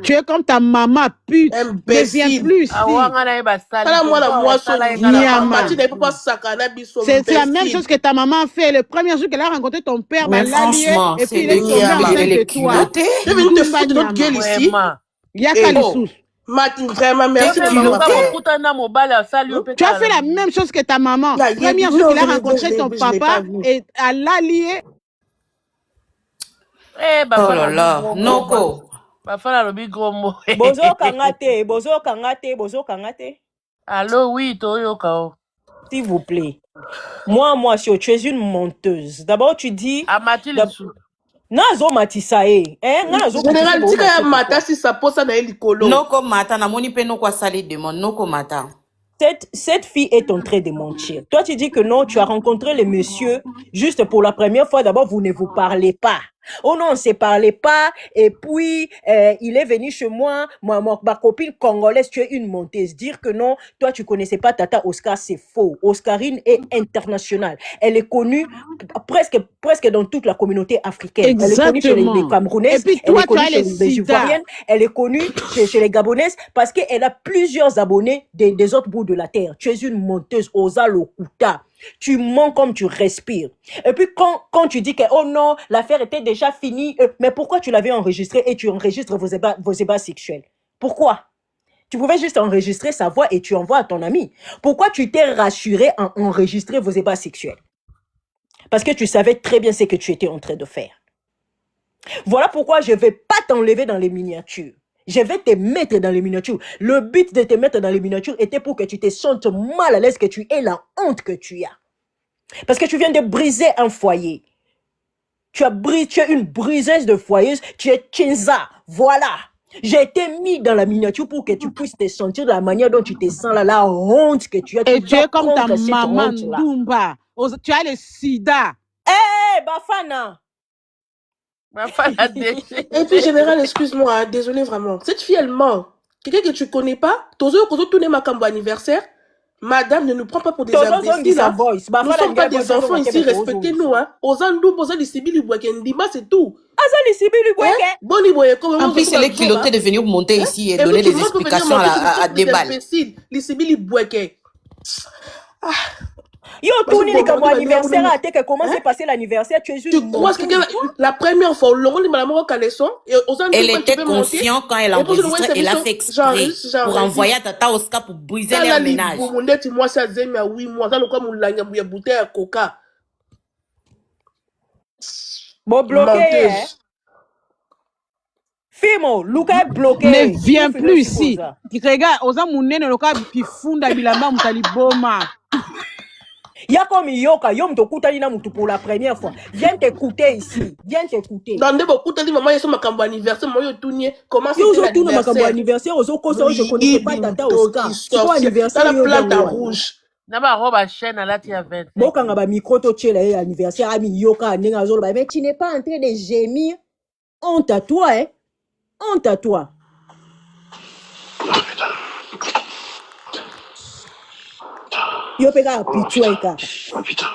Tu es comme ta maman, pute. Deviens plus. C'est la même chose que ta maman a fait le premier jour qu'elle a rencontré ton père. Mais franchement, et puis il est tombé enceinte de toi. Tu es venu te foutre de notre gueule ici. Il y a Kalissous. Martin, vraiment, merci. Tu as fait la même chose que ta maman. Le premier jour qu'elle a rencontré ton papa et à l'allier. Oh là là, Noko. Bozo kangate. Allô, oui, Toyoka. S'il vous plaît. Moi, si tu es une menteuse. D'abord, tu dis. Nazo matisae. Général, tu as mata si ça pose ça dans l'écolo. Noko mata, na moni pe noko sali demande, noko mata. cette fille est en train de mentir. Toi, tu dis que non, tu as rencontré le monsieur juste pour la première fois. D'abord, vous ne vous parlez pas. Oh non, on ne se parlait pas. Et puis, il est venu chez moi. Ma copine congolaise, tu es une menteuse. Dire que non, toi, tu ne connaissais pas Tata Oscar, c'est faux. Oscarine est internationale. Elle est connue presque dans toute la communauté africaine. Elle est connue chez les Camerounaises. Et puis Elle toi, est connue tu as chez les les sida. Ivoiriennes. Elle est connue chez les Gabonaises parce qu'elle a plusieurs abonnés des autres bouts de la terre. Tu es une menteuse, Oza Lokuta. Tu mens comme tu respires. Et puis quand tu dis que oh non, l'affaire était déjà finie, mais pourquoi tu l'avais enregistré et tu enregistres vos ébats sexuels? Pourquoi? Tu pouvais juste enregistrer sa voix et tu envoies à ton ami. Pourquoi tu t'es rassuré à enregistrer vos ébats sexuels? Parce que tu savais très bien ce que tu étais en train de faire. Voilà pourquoi je ne vais pas t'enlever dans les miniatures. Je vais te mettre dans les miniatures. Le but de te mettre dans les miniatures était pour que tu te sentes mal à l'aise, que tu aies la honte que tu as. Parce que tu viens de briser un foyer. Tu es une briseuse de foyers. Tu es Chinza. Voilà. J'ai été mis dans la miniature pour que tu puisses te sentir de la manière dont tu te sens là, la honte que tu as. Et tu es comme ta maman Dumba. Tu as le sida. Hé, Bafana. Et puis, général, excuse-moi, hein, désolé vraiment. Cette fille, elle ment. Quelqu'un que tu connais pas, Tozo, quand tu tournes ma cambo anniversaire, madame ne nous prend pas pour des imbéciles. Hein. Nous ne sommes pas des enfants ici, respectez-nous. Hein. Ozandou, Bozali, Sibyl, Ndima, c'est tout. En plus, c'est les culottés de venir monter ici et donner des explications à des balles. Yo, tourne les cambo anniversaire, à que comment s'est passé l'anniversaire, tu es juste. Tu crois que la première fois, elle était consciente quand elle enregistrait, elle a fait exprès pour envoyer à Tata Oscar pour briser leur ménage. Bon, bloqué, hein? Fimo, Luka est bloqué. Ne viens plus ici. Regarde, Oza Mounene, Loka Pifunda Bilamba Moutaliboma. Yako Miyoka, Yom Tokutani na mutu pour la première fois. Viens t'écouter ici. Viens t'écouter. Dans des beaucoup de maman, ils sont ma cambo anniversaire, moi, comment c'est l'anniversaire? Ma cambo anniversaire, aux autres, je connaissais pas Tata Oscar. C'est quoi anniversaire? Dans la plate à rouge. Naba roba chaîne à la tia 20. Bon, quand on a micro tchela anniversaire, à Miyoka, mais tu n'es pas en train de gémir. Honte à toi, hein? Honte à toi. Yo pega pichueka. Oh putain.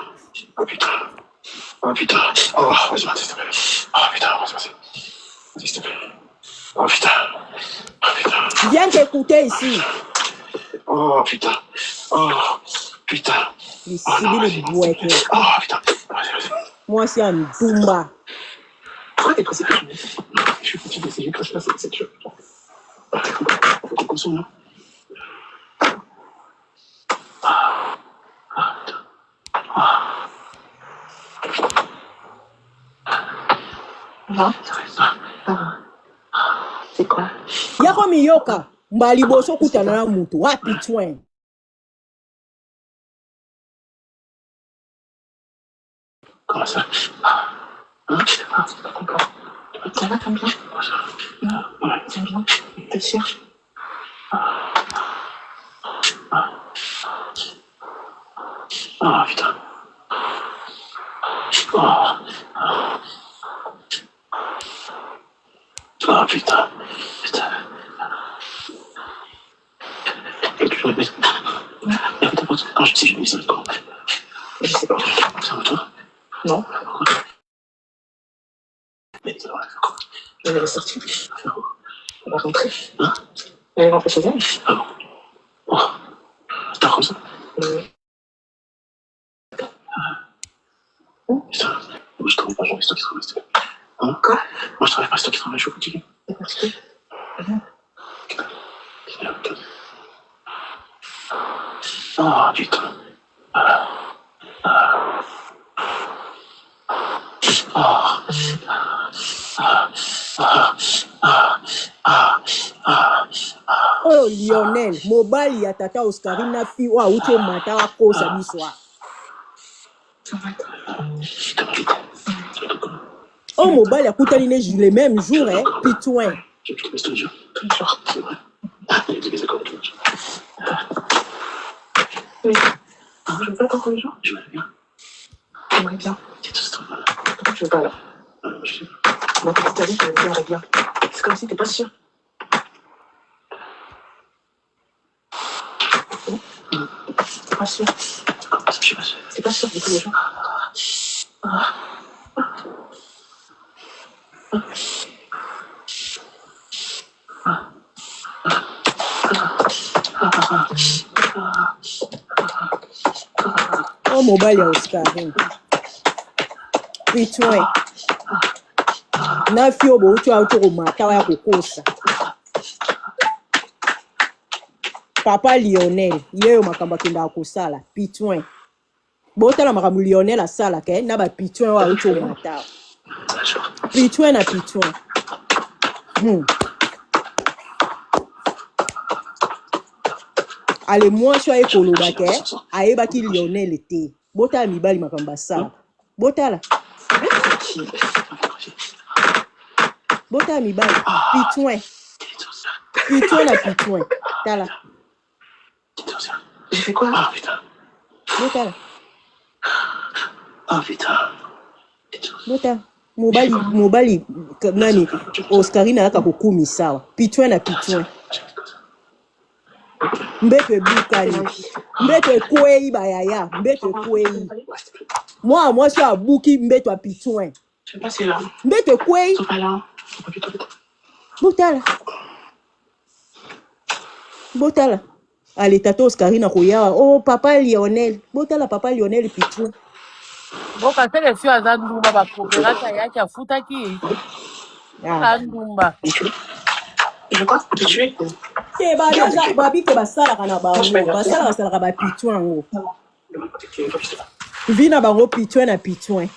Oh putain. Oh putain. Oh, vas-y, s'il te plaît. Oh putain, vas-y, s'il te plaît. Oh putain. Oh putain. Viens t'écouter ici. Oh putain. Oh putain. Ici, le bouet. Oh putain. Vas-y. Moi, c'est un Dumba. Pourquoi t'es pressé? Je suis fatigué, c'est juste que je passe cette chose. Faut qu'on consomme, non? C'est quoi? Yako Miyoka, mbali boso kutana na mutu, wapi twen. Comment ça? Ça va, t'aimes bien? T'aimes bien? T'es sûr? Oh putain. Oh putain. Quand je dis je vais ça comment? Je sais pas. C'est un toi? Non. Mais ça va faire quoi? Je vais sortir. On va rentrer. Hein? Elle va rentrer chez elle. Ah bon? Oh. T'as comme ça? Putain, moi je travaille pas, genre, c'est toi qui travaille, s'il te plaît. Hein? Quoi? Moi je travaille pas, c'est toi qui travaille, je suis fatigué. T'es fatigué? Oh putain. Oh Lionel, mobile ya Tata Oscarine na fi wa uche mata wa kosa biswa. Oh mobile ya kutani le même jour hein, pitouin. J'ai plus de studio. C'est vrai. Il y a des accords de Oui. Ah, je veux pas encore les gens. Je veux bien. J'aimerais bien. C'est tout ce truc. Pourquoi tu veux pas alors? Je sais pas. Dans ta petite vie, j'aimerais bien. C'est comme si t'es pas sûr. T'es pas sûr. Comment ça, je suis pas sûr? C'est pas sûr de tous les gens. Oh, mobile ya Oscarine. Pitouin. Na fio bo uchu auto mata wa kukosa. Papa Lionel, yeyo makamba kinda kusala. Pitouin. Botala makamu Lionel asala ke na ba pitouin wa uchu mata. Pitouin na pitouin. Ale moi so ay koloba ke ayeba ki Lionel était. Botala mibali makamba sala. Botala. Botala mibali. Pitouin. Pitouin na pitouin. Tala. J'ai fait quoi? Ah putain. Botala. Ah putain. Botala. Mobali nani Oscarina aka kokumi sawa. Pitouin na pitouin. Mbete bukani. Mbete kwei bayaya. Mbete kwei. Moi, je suis à Bouki, mbete à pitouin. Je sais pas si là. Mbete kwei. Botala. Botala. Allez, tato Oscarina koya. Oh, papa Lionel. Botala, papa Lionel pitouin. Bon, quand elle est sur Azandumba, va coopérer, ça y a qu'à foutre qui. Azandumba. Je crois que tu es. Eh, bah, déjà, babi, que basala kana bango. Basala basala ba pitouin ngo. Vina bango pitouin na pitouin.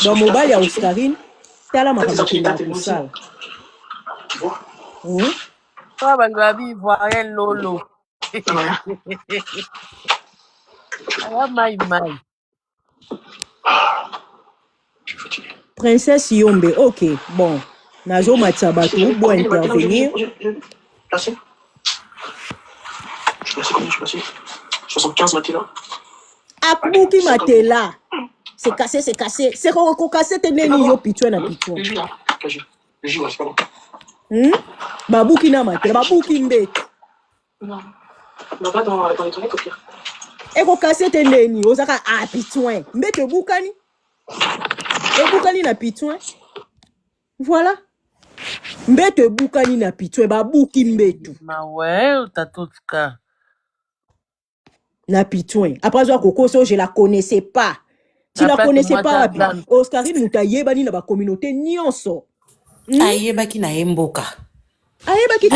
Dans mobile ya Oscarine, tala makamba kinda kusala. Toi, babi, ivoirien lolo. Princesse Yombe, ok, bon. Nazo Matsabatou, bon intervenir. Placé. Je suis placé combien? Je suis placé 75 Matela. Akbuki Matela. C'est cassé, c'est cassé. C'est qu'on cassé tes neni yo pitouin na pitouin. Le jus là. Le jus, ouais, c'est pas bon. Babouki na Matela, babouki mbete. Non. On va pas dans les toilettes au pire. Et qu'on cassé tes neni, osaka a pitouin. Mbete boukani. Et boukani na pitouin. Voilà. Mbete boukani na pitouin, babouki mbetu. Ma ouais, tatotka. Na pitouin. Après ça, Coco, je la connaissais pas. Tu la connaissais pas, Oscarine Moutayeba ni na ba communauté nyonso. Ayebaki na emboka. Ayebaki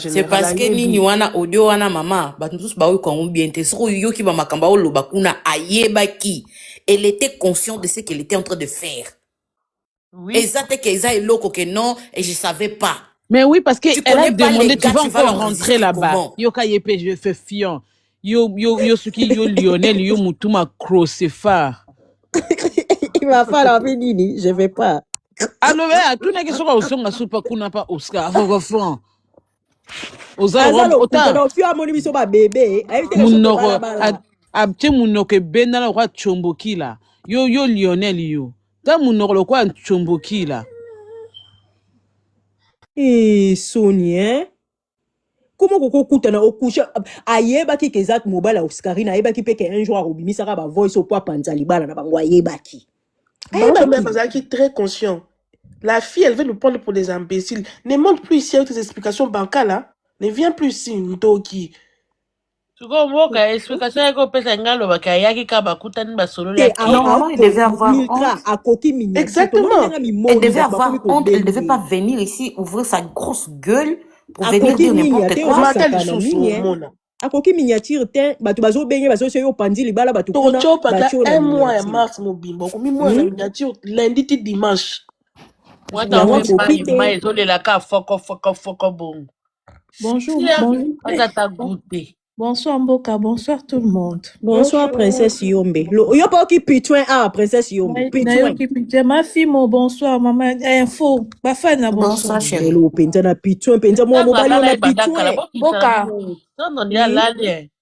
c'est parce que nini wana audio wana mama ba tous ba ko bien te so yo ki ba makamba o loba kuna ayebaki. Elle était consciente de ce qu'elle était en train de faire. Oui. Exact que ça est loco que non et je savais pas. Mais oui parce que elle a demandé tu vas encore rentrer là-bas. Yo ka yepé je fais fion. Yo suki yo Lionel yo mutuma crocefar. Il va falloir nini, je vais pas. Alors là, tout n'est que sur Osonga super kuna pas Oscar franc. Ozalo autant tu as mon émission ba bébé, munoko abte munoko benala kwa chomboki là. Yo Lionel yo. Ta munoko lo kwa chomboki là. Eh Sonia. Comment koko kutana okusha ayebaki kezat mobile Oscarina ayebaki peke un jour obimisa ka ba voice au poids panzali bala na bango ayebaki. Ayebaki très conscient. La fille, elle veut nous prendre pour des imbéciles. Ne montre plus ici avec tes explications bancales là. Ne viens plus ici, Ndoki. Normalement, il devait avoir honte. Exactement. Elle devait avoir honte. Elle ne devait pas venir ici ouvrir sa grosse gueule pour venir dire n'importe quoi. Akoki miniature te batu bazo benye bazo seyo pandi libala batu kuna un mois mars mobimbo komi mois la miniature lundi ti dimanche. Bonjour. Bonsoir Mboka, bonsoir tout le monde. Bonsoir, princesse Yombe. Yo pas qui pitouin, princesse Yombe. Pitouin. Ma fille, mon bonsoir, maman. Info. Bafana, bonsoir. Hello, penta na pitouin, penta moi mobali on a pitouin. Boka.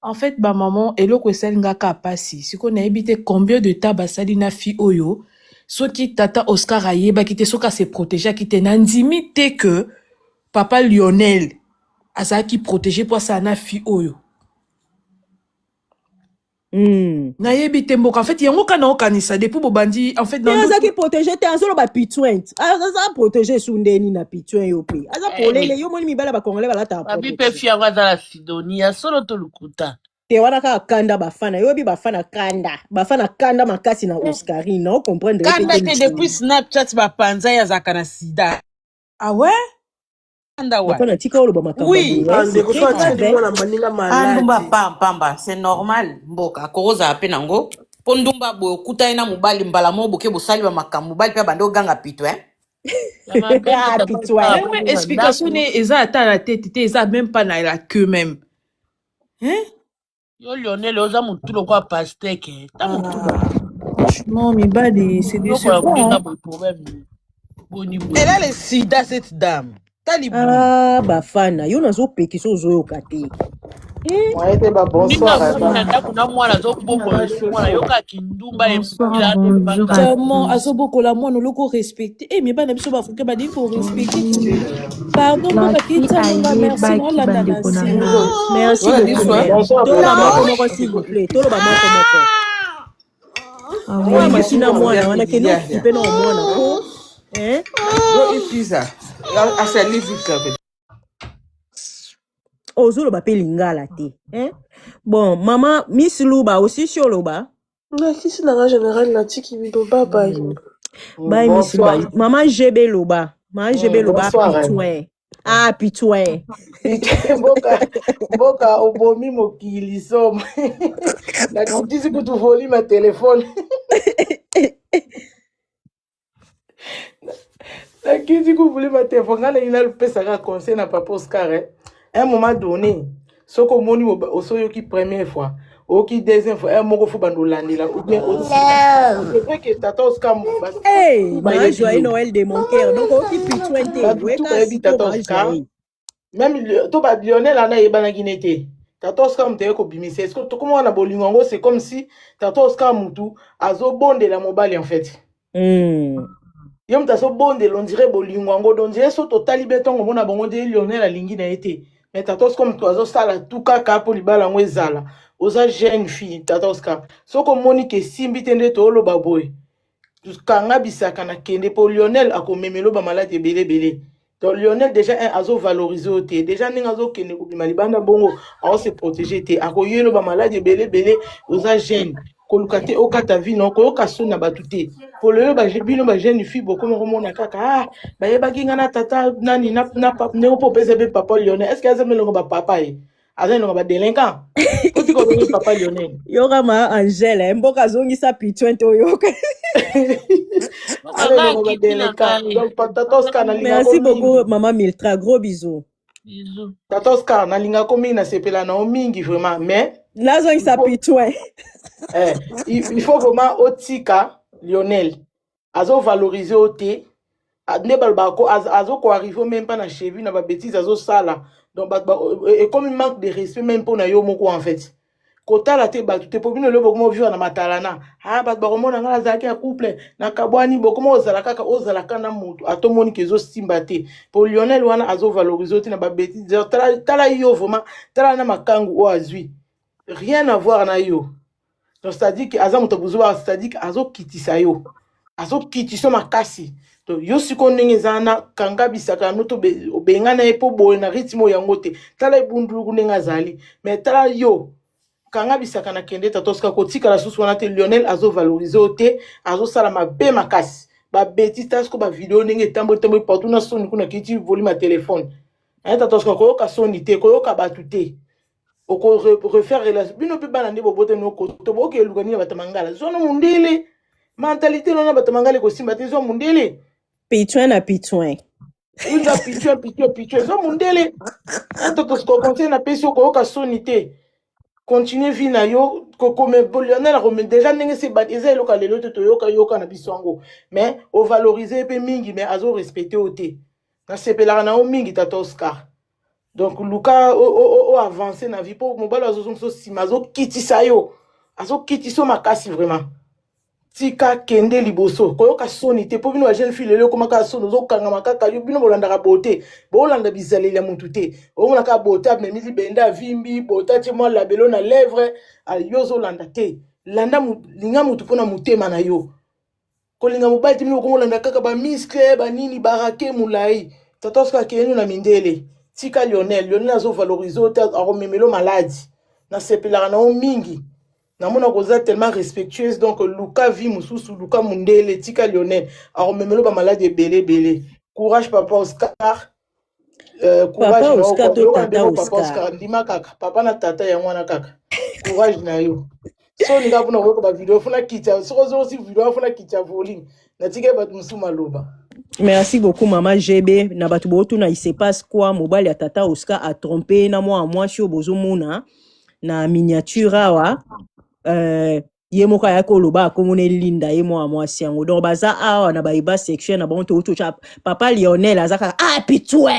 En fait, ma maman, elle a fait un kapasi. Si on a évité combien de temps basali na fi oyo, ce qui tata Oscar Ayeba qui te soka se protéger, qui te n'indimité que papa Lionel asa qui protéger pour ça na fi oyo. Na yebite mboka. En fait, il y a un kana okanisa depuis bobandi. En fait, dans asa qui protéger te azolo ba pitouin. Asa protéger sundeni na pitouin yo pe. Asa polele yo moni mibala ba congolais bala ta. Abi pe fi anga za la Sidonia solo to lukuta. Te wana ka kanda bafana yo bi bafana kanda makasi na Oscarine na comprendre kanda te depuis Snapchat ba panza ya zakana sida. Ah ouais? Bafana tika olo ba makamba. Oui, Andumba pamba, c'est normal. Mboka koza apenango. Pondumba bo kuta ina mobali mbala mo boke bosali ba makambo mobali pe bando ganga pitwe. Explication ne eza ata la tête te eza même pas na la queue même. Hein? Yo Lionel oza mutulo kwa pasteke. Ta mutulo. Franchement, mibali c'est décevant. Elle a le sida cette dame. Bafana yo nazo peki so zo yo kate. Tellement azoboko la moi loko respecter. Eh mais ba na biso ba africain ba dit faut respecter. Pardon ba kita nga merci non la danse. Merci beaucoup. Tola moko moko s'il vous plaît. Tola ba moko moko. Moi machina mwana wana ke no couper no mwana ko. Go eat pizza. I said leave it. Ozolo ba pe lingala te. Bon, maman, Miss Luba aussi sur Luba. Non, si c'est dans la générale, la tiki bido, bye bye. Bye, Miss Luba. Maman GB Luba. Maman GB Luba, pitouin. Ah, pitouin. Boka, obomi mokili somme. La kutisi que tu volis ma téléphone. La kutisi que tu volis ma téléphone. Il a le pesara conseil na papa Oscar. À un moment donné, ce que moni osoyo qui première fois, ou qui deuxième fois, un mot faut bandolandi là, ou bien c'est vrai que tata Oscar hey, ma joyeux Noël de mon cœur. Donc on qui pitouin tata Oscar. Même to ba Lionel ana yebana ginete. Tata Oscar mteye ko bimise. Est-ce que comment on a bolingo c'est comme si tata Oscar mutu azo bonde la mobile en fait. Yom ta so bonde on dirait bolingo on dirait so total beton on a bongo de Lionel la lingi na été. Mais tatos comme toi, ça la tout cas pour libala ngwezala. Oza jeune fille tatos ka. So comme Monique simbi tende to lo baboy. Kanga bisaka na kende pour Lionel akomemelo ba malade belé. Donc Lionel déjà un azo valorisé au té. Déjà ninga azo kende ko bimalibanda bongo a se protéger té. Akoyelo ba malade belé oza jeune. Kolukate okata vie non ko kaso na batute. Pour le ba bino ba jeune fille beaucoup mo na kaka ba yeba kinga na tata nani na ne ko pese be papa Lionel. Est-ce que azame lo ba papa e? Azame lo ba délinquant. Ko ti ko be papa Lionel. Yoga ma Angela mboka zongi sa pitouin to yoka. Merci beaucoup maman Miltra, gros bisous. Bisous. Tata Oscar na linga komi na sepela na mingi vraiment mais là zongi sa pitouin. Il faut vraiment otika Lionel azo valoriser au thé ne balbako azo ko arriver même pas na cheville na ba bêtise azo sala donc et comme il manque de respect même pour na yo moko en fait kota la te batu te pobino le boko mo vivre na matalana bat ba komona ngala zaki ya couple na kabwani boko mo ozala kana mutu atomoni kezo simbate pour Lionel wana azo valoriser au thé na ba bêtise tala yo vraiment tala na makangu o azui rien à voir na yo. Donc c'est-à-dire que Azam Tobuzoa, c'est-à-dire que Azo kitisa yo. Azo kitiso makasi. Donc yo siko ndenge zana kanga bisaka noto bengana epo boye na ritmo yangote. Tala ibundulu kunenga zali. Mais tala yo kanga bisaka na kende tatoska kotika la susu wana te Lionel azo valoriser ote, azo sala mabe makasi. Ba bêtise tasko ba vidéo ndenge tambo partout na soni kuna kiti volume ma téléphone. Hein tatoska ko ka soni te ko ka batute. Oko refaire relation bino pe bana ndebo bote no ko to boke lugani batamangala zono mundele mentalité nona batamangala ko simba te zo mundele pitouin na pitouin il va pitouin zo mundele to ko conseil na peso ko ka sonité continuer vie na yo comme Lionel Romé déjà ndenge se baptisé eloka lelo te toyoka yoka na biso yango mais o valoriser pe mingi mais azo respecter ote na sepelaka na o mingi tata Oscar donc luka o avancer na vie po mobalo azo so sima azo kitisa yo azo kitiso makasi vraiment tika kende liboso koyoka soni te po bino jeune fille lelo komaka soni zo kanga makaka yo bino bolandaka bote bolanda bizaleli ya mutu te omonaka bote amemisi benda vimbi bota ti mwa labelo na lèvre yo zo landa te landa linga mutu pona mutema na yo kolinga mobali ti bino komolanda kaka ba muscle ba nini barake mulai tata Oscar kenu na mindele tika Lionel azo valoriser te aromemelo maladi na sepelaka na o mingi na mona koza tellement respectueuse donc luka vi mususu luka mundele tika Lionel aromemelo ba malade belé courage papa Oscar courage Papa Oscar to papa tata Oscar Oscar. ndima kaka papa na tata ya mwana kaka courage na yo so ni kapuna ko ba video funa kicha so si video funa kicha volume na tika ba musuma loba. Merci beaucoup, Maman GB. Nabatu na il se passe quoi? Mobile ya tata Oscar a trompé na moi sur bozo mona na miniature awa. Ye moka ya koloba komone linda ye moi siango. Donc baza awa na baiba section na bon to chap. Papa Lionel azaka pitwe.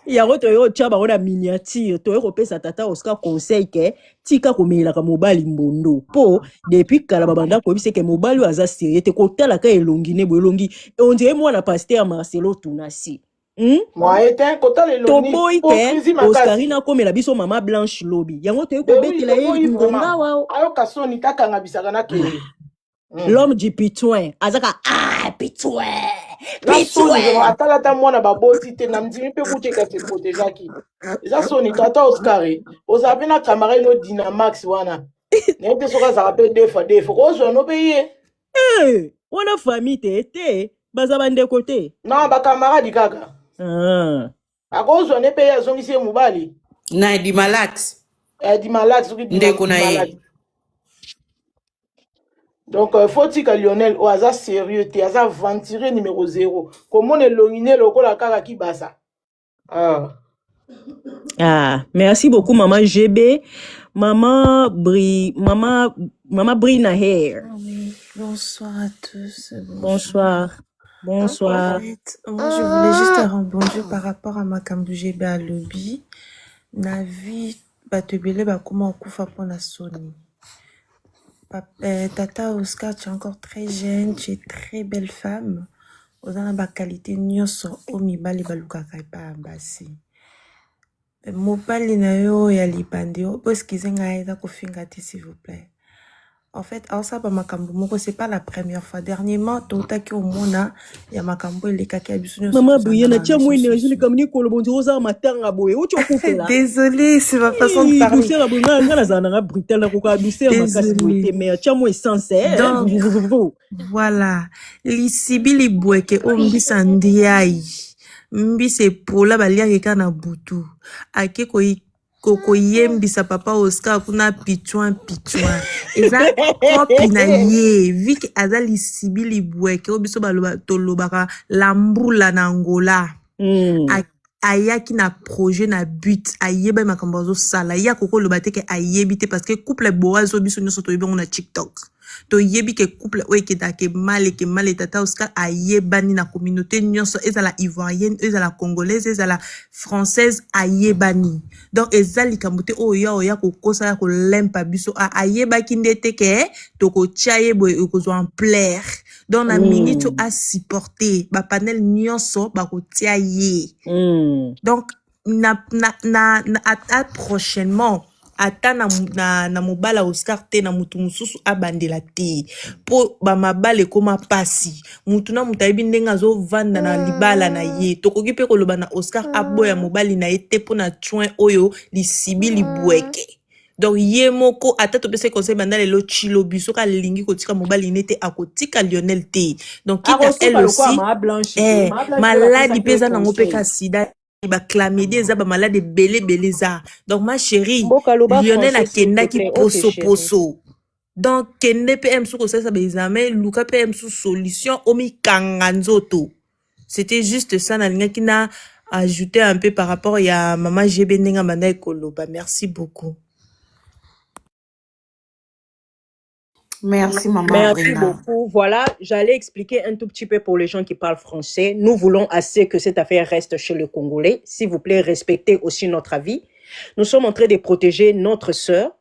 Yango toyo tshaba ona miniature toyo kopesa tata Oscar conseil ke tika komela ka mobali mbondo po depuis kala babanda ko biseke mobali aza sérieux te kotala ka elongi ne bolongi on dirait moi na pasteur Marcelo Tunasi moi était kotala elongi toboy ke Oscarina komela biso mama Blanche Lobi yango toyo kobetela ye ngonga wa ayo kasoni takanga bisaka na kele l'homme du pitouin azaka pitouin atala ta mwana baboti te na mdimi pe kuteka se protejaki eza soni tata Oscar oza pe na camarade no Dynamax wana na pe soka za pe defo kozwa no pe ye wana famille te baza bande côté non ba camarade kaka akozwa ne pe ya zongisi mobali na Dymalax soki ndeko na ye. Donc, faut que Lionel o aza sérieux te aza aventuré numéro 0. Comment on longine lokola kaka ki basa. Merci beaucoup maman GB, maman Brina Hair. Bonsoir à tous. Bonsoir. En fait, moi je voulais juste rebondir par rapport à ma kambu GB à lobby. Na vie batebele ba comment kufa pour la Sony. Tata Oscar, tu es encore très jeune, tu es très belle femme. Ozana ba qualité nyonso omibali baluka kai pa basi. Mobali na yo ya libandi o boskize ngai za kofinga te s'il vous plaît. En fait, ça ba makambo moko c'est pas la première fois. Dernièrement, tota ki omona ya makambo eleka ki abisu nyonso. Maman Brianna, tiens moi énergie comme ni kolobondi oza matanga boye. O tchokupe là. Désolée, c'est ma façon de parler. Douceur abonga ngana zana brutal na koka douceur makasi boye mais tiens moi sincère. Donc, voilà. Li sibili bweke o mbisa ndiai. Mbise pola balia keka na butu. Ake koko yembisa papa Oscar kuna pichouin. Eza kopi na ye. Viki aza li sibili bweke o biso baloba tolobaka lambula na Angola. Ayaki na projet na but ayeba makambo zo sala ya koko lobate ke ayebite parce que couple boazo biso nyoso to yebongo na TikTok to yebi ke couple oeke ta ke mal tata Oscar ayebani na communauté nyoso ezala ivoirienne ezala congolaise ezala française ayebani donc ezali kambote oya kokosa ya ko lempa biso ayebaki ndete ke to ko chaye boy ko en plaire donc na minute à supporter ba panel nyonso ba ko tia ye donc à prochainement ata na mobala Oscar te na mutu mususu abandela te po ba mabale koma pasi mutu na mutayibi ndenga zo vanda na libala na ye tokoki pe koloba na Oscar aboya mobali na ye te po na chouin oyo lisibili bweke donc ye moko ata to pese conseil bandale lo chilo biso ka lingi kotika mobali nete akotika Lionel te donc kita elle aussi maladi pesa nango pe ka sida ba clamédie za ba malade belé za donc ma chérie Lionel a kenda ki poso donc kende PM sou ko ça ba examen luka PM sou solution omi kanga nzoto c'était juste ça na linga kina ajouter un peu par rapport à Maman GB Nenga Manda Koloba. Merci beaucoup. Merci, Maman Merci Brina. beaucoup. Voilà, j'allais expliquer un tout petit peu pour les gens qui parlent français. Nous voulons assez que cette affaire reste chez le Congolais. S'il vous plaît, respectez aussi notre avis. Nous sommes en train de protéger notre sœur,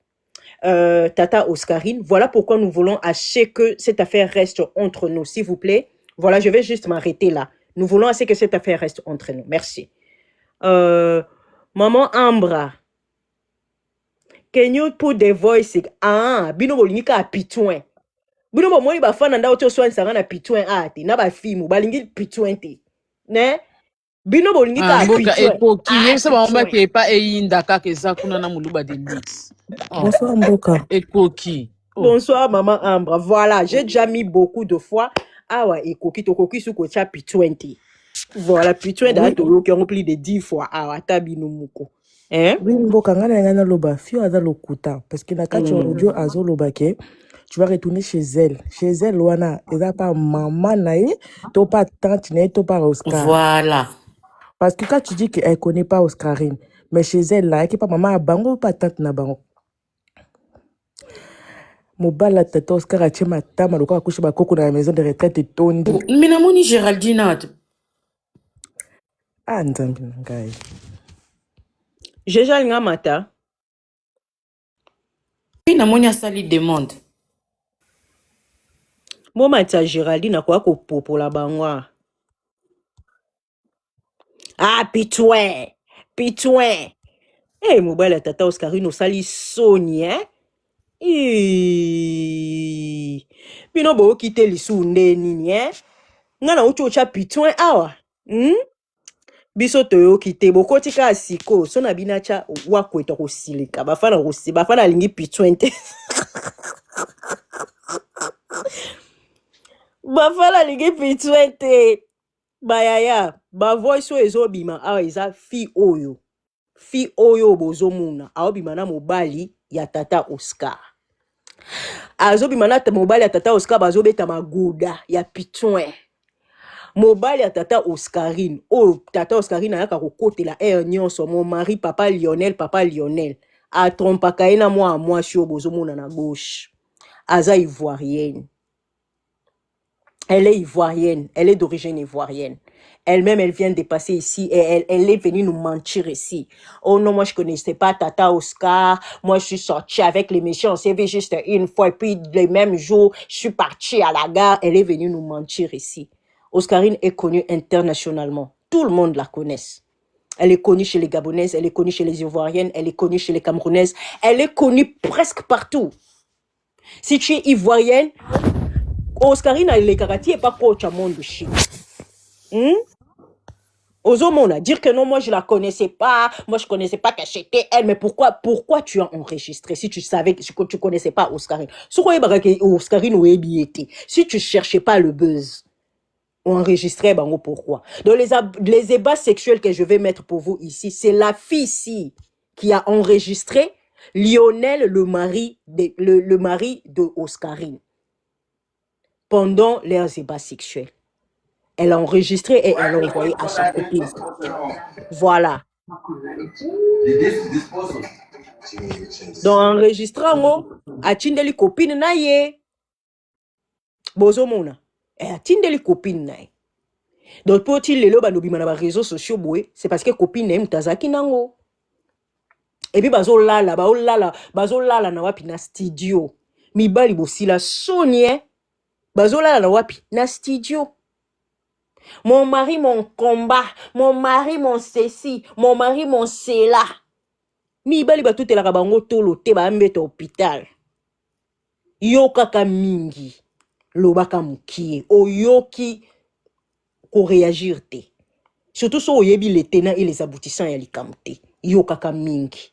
Tata Oscarine. Voilà pourquoi nous voulons assez que cette affaire reste entre nous. S'il vous plaît, voilà, je vais juste m'arrêter là. Nous voulons assez que cette affaire reste entre nous. Merci. Maman Ambra. Can you put the voice? Ah, bino bolingika a pitouin. Bino bo moni ba fana nda oto soin sanga na pitouin ati na ba film balingi pitouin te. Ne? Bino bolingika a Mboka pitouin. ekoki yebisa bango pitouin. bake epa eyinda kaka eza kuna na moluba de lix. Bonsoir Mboka. Ekoki. Bonsoir maman Ambra. Voilà, j'ai déjà mis beaucoup de fois. Ah ouais, ekoki to koki su ko cha pitouin te. Voilà, pitouin da to lo qui ont plus de 10 fois. Ah ouais, tabino muko. Hein? Oui, Mboka ngana loba fio aza lokuta parce que na kati audio azo loba ke tu vas retourner chez elle. Chez elle wana eza pas maman nae, to pas tante nae, to pas Oscar. Voilà. Parce que quand tu dis qu'elle connaît pas Oscarine, mais chez elle là, elle est pas maman à bango pas tante na bango. Mobala tata Oscar a tchema tama loko akouche ba koko na la maison de retraite et tondi. Minamoni Géraldine. Ah nzambi ngai. Jeja linga mata. Minamoni asali demande. Mo mata Géraldine kwa ko popola bangwa. Ah pitouin. Pitouin. Eh mobala tata Oscarine osali soni hein. Bino bo kite lisu neni hein. Ngana ucho cha pitouin awa. Biso toyo kite bokoti ka siko so na binacha wakweta kosilika bafana lingi pitwente bafana lingi pitwente bayaya ba voice ezobima awa eza fi oyo bozomuna aobima na mobali ya tata Oscar azobima na mobali ya tata Oscar bazobeta maguda ya pitouin mobali ya tata Oscarine. Oh, tata Oscarine ayaka kokotela nyonso. Mon mari, papa Lionel. A trompaka ena moi shio bozomona na gauche. Aza ivoirienne. Elle est ivoirienne. Elle est d'origine ivoirienne. Elle-même, elle vient de passer ici et elle est venue nous mentir ici. Oh non, moi je connaissais pas tata Oscar. Moi je suis sortie avec les méchants. On s'est vu juste une fois et puis le même jour, je suis partie à la gare. Elle est venue nous mentir ici. Oscarine est connue internationalement. Tout le monde la connaît. Elle est connue chez les Gabonaises, elle est connue chez les Ivoiriennes, elle est connue chez les Camerounaises. Elle est connue presque partout. Si tu es Ivoirienne, Oscarine a les karati et pas coach à monde de Chine. Ozomona, dire que non, moi je la connaissais pas, moi je connaissais pas qu'elle c'était elle, mais pourquoi tu as enregistré si tu savais que tu connaissais pas Oscarine? Si tu cherchais pas le buzz. Enregistré bango pourquoi. Donc les ébats sexuels que je vais mettre pour vous ici, c'est la fille ici qui a enregistré Lionel, le mari de Oscarine pendant leurs ébats sexuels. Elle a enregistré et elle a envoyé à sa copine. Voilà. Donc enregistrant a tindeli copine na ye. Bozomona. Elle a tindeli copine na ye. Donc pour il les banobima na ba réseaux sociaux boé, c'est parce que copine aime tazaki nango. Et puis bazolala na wapi na studio. Mibali bosila sonye. Bazolala na wapi na studio. Mon mari mon combat, mon mari mon ceci, mon mari mon cela. Mibali batutela ka bango tolo te ba mbeta hôpital. Yo kaka mingi. Lobaka mukie. Oyoki ko réagir te. Surtout so oyebi les tenants et les aboutissants ya likamte. Yo kaka mingi.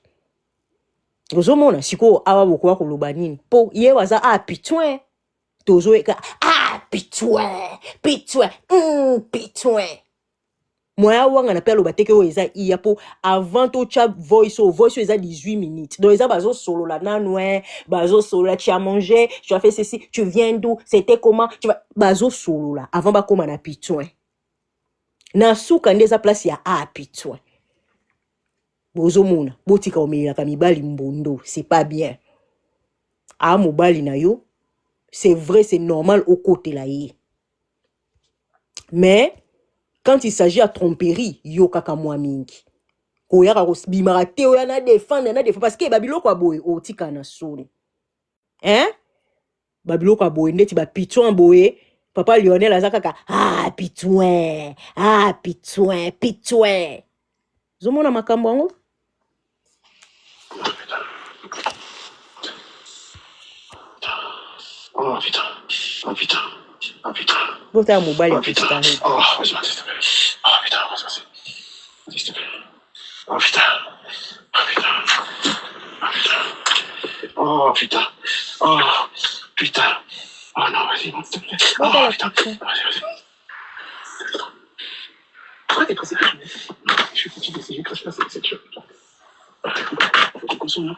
Ozomona siko awa bokwa ko loba nini. Po ye waza pitouin. Tozo eka pitouin. Moi wanga na pelo bateke o eza iya po avant to chat voice eza 18 minutes. Donc eza bazo solo la nanouin, bazo solo tu as mangé, tu as fait ceci, tu viens d'où, c'était comment, tu vas bazo solo la avant ba koma na pitouin. na suka nde eza place ya apitwa bozomona botika omelelaka mibali mbondo c'est pas bien mobali na yo c'est vrai c'est normal okotela ye mais quand il s'agit à tromperie yo kaka mwa mingi koyaka kosbimaka te oya na défendre parce que babiloko aboye otika na soni babiloko aboye ndeti bapitouin boye papa Lionel aza kaka pitouin zomona makambo yango Oh putain. Oh putain. Oh putain. Bota mobile oh putain. Oh, vas-y, s'il te plaît. Oh putain, vas-y. Vas-y, s'il te plaît. Oh putain. Oh putain. Oh putain. Oh putain. Oh non, vas-y, s'il te plaît. Oh putain. Vas-y. Pourquoi t'es pressé? Je suis fatigué, c'est juste que je passe avec cette chose. Faut qu'on consomme, là.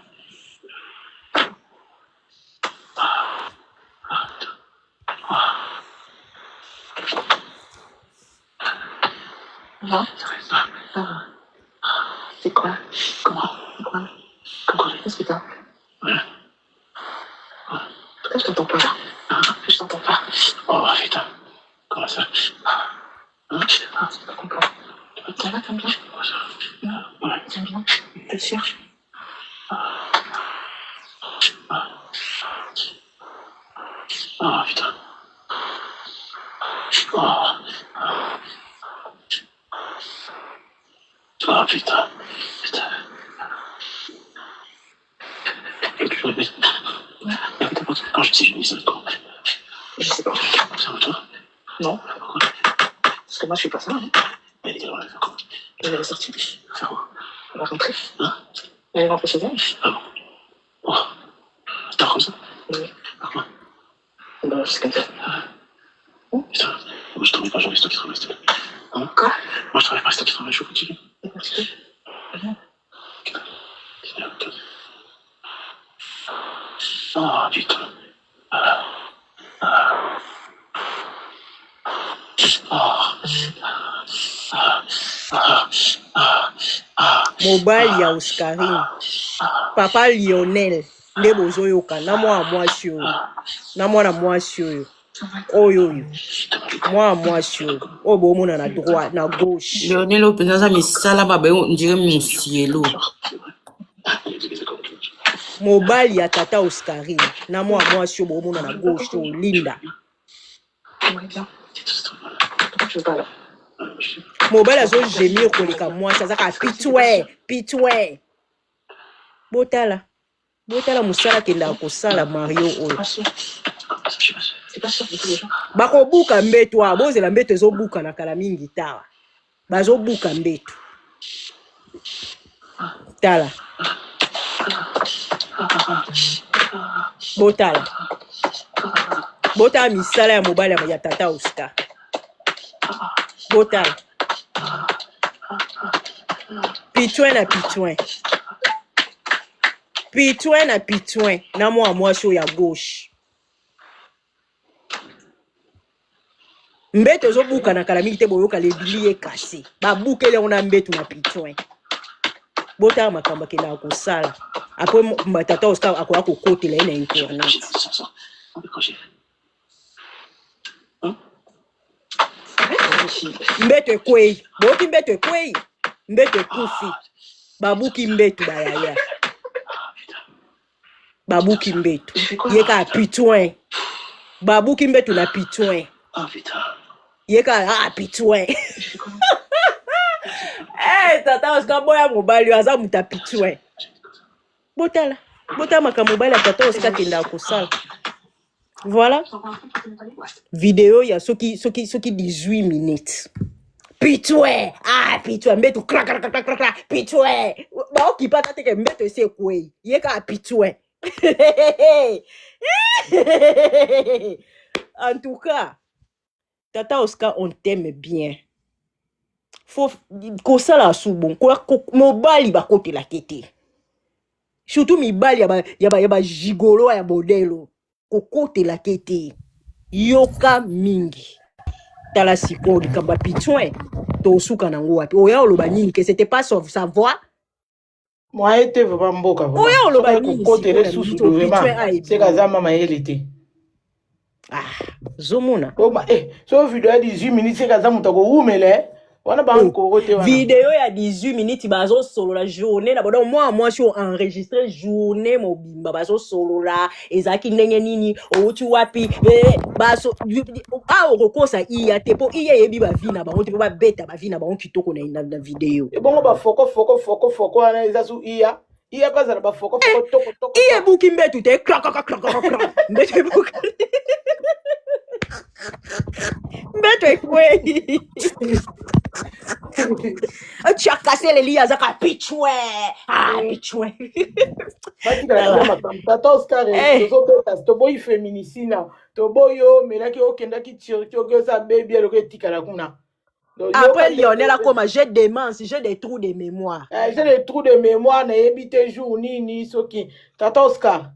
C'est quoi? Comment? Qu'est-ce que t'as? Ouais. Pourquoi je t'entends pas? Je t'entends pas. Oh putain. Comment ça? C'est pas compris. Ça va, t'aimes bien? Ouais. T'aimes bien? T'es sûr? Oh putain. Oh putain. Quand je dis, je dis ça quand? Je sais pas. C'est à toi? Non. Pourquoi? Parce que moi, je suis pas ça. Hein. Elle est quelle heure, elle fait quoi? Elle est sortie. Faire quoi? Elle va rentrer. Hein? Elle est rentrée chez elle. Ah bon? Oh. Tard comme ça? Oui. Pourquoi? Bah, c'est comme ça. Putain, moi je travaille pas, j'en ai toi qui travaille, s'il te plaît. Hein? Quoi? Moi je travaille pas, c'est toi qui travaille, je suis fatigué. T'es fatigué? Viens. Oh putain. mobali ya Oscarine papa Lionel nde bozoyoka na mwana mwasi oyo na mwana mwasi oyo mwana mwasi oyo bomona na droite na gauche Lionel openza aza misala babe ondire musielo mobali ya tata Oscarine na mwana mwasi oyo bomona na gauche oyo Linda mobali azogémir koleka mwasi azaka pitwe botala mosala akendaka kosala Mario oyo bakobuka mbeto awa bozela mbeto ezobuka na kala mingi tawa bazobuka mbeto tala botala misala ya mobali ya tata Oscar botala pitouin na pitouin na mwa mwasi ya gauche mbeto ezobuka na kala mingi te boyoka lebili ekase babukele ngo na mbeto na pitouin botala makambo akendaka kosala apres tata Oscar akoya kokotela ye na internet mbeto ekwei boyoki mbeto ekwei mbeto ekufi babuki mbeto bayaya babuki mbeto yeka pitouin babuki mbeto na pitouin yeka pitouin tata Oscar boya mobali aza muta pitouin botala makambo mobali ya tata Oscar akendaka kosala voilà vidéo ya soki 18 minutes pitouin mbeto krak pitouin baokipaka teke mbeto esi ekwei yeka pitouin en tout cas tata Oscar on t'aime bien faut kosala subon mobali bakotela kete surtout mibali ya ba gigolo ya modelo kokotela kete yoka mingi tala sikoyo likambo ya pitouin to suka nango wapi oya oloba nini que c'était pas sa voix moi était vraiment mboka oya oloba nini côté les sous vraiment c'est kaza mama était zomona so vidéo ya 18 minutes c'est kaza mutako umele wana ba nkorote wana vidéo ya 18 minutes bazo solo la journée na bodo moi je suis enregistré journée mobimba bazo solo la ezaki ndenge nini outi wapi baso okokosa iya te po iya yebi ba vie na bango te po ba beta ba vie na bango kitoko na vidéo bongo ba foko wana ezasu iya pas na ba foko toko iya buki mbetu te krak mbetu buki mbetu ekwe tu as cassé les liens à pichoué pichoué tata Oscar to boy féminicide to boyo melaki okendaki tirki sa baby aloko etikala kuna après Lionel a comme j'ai démence j'ai des trous de mémoire j'ai des trous de mémoire na ebite jour nini soki tata Oscar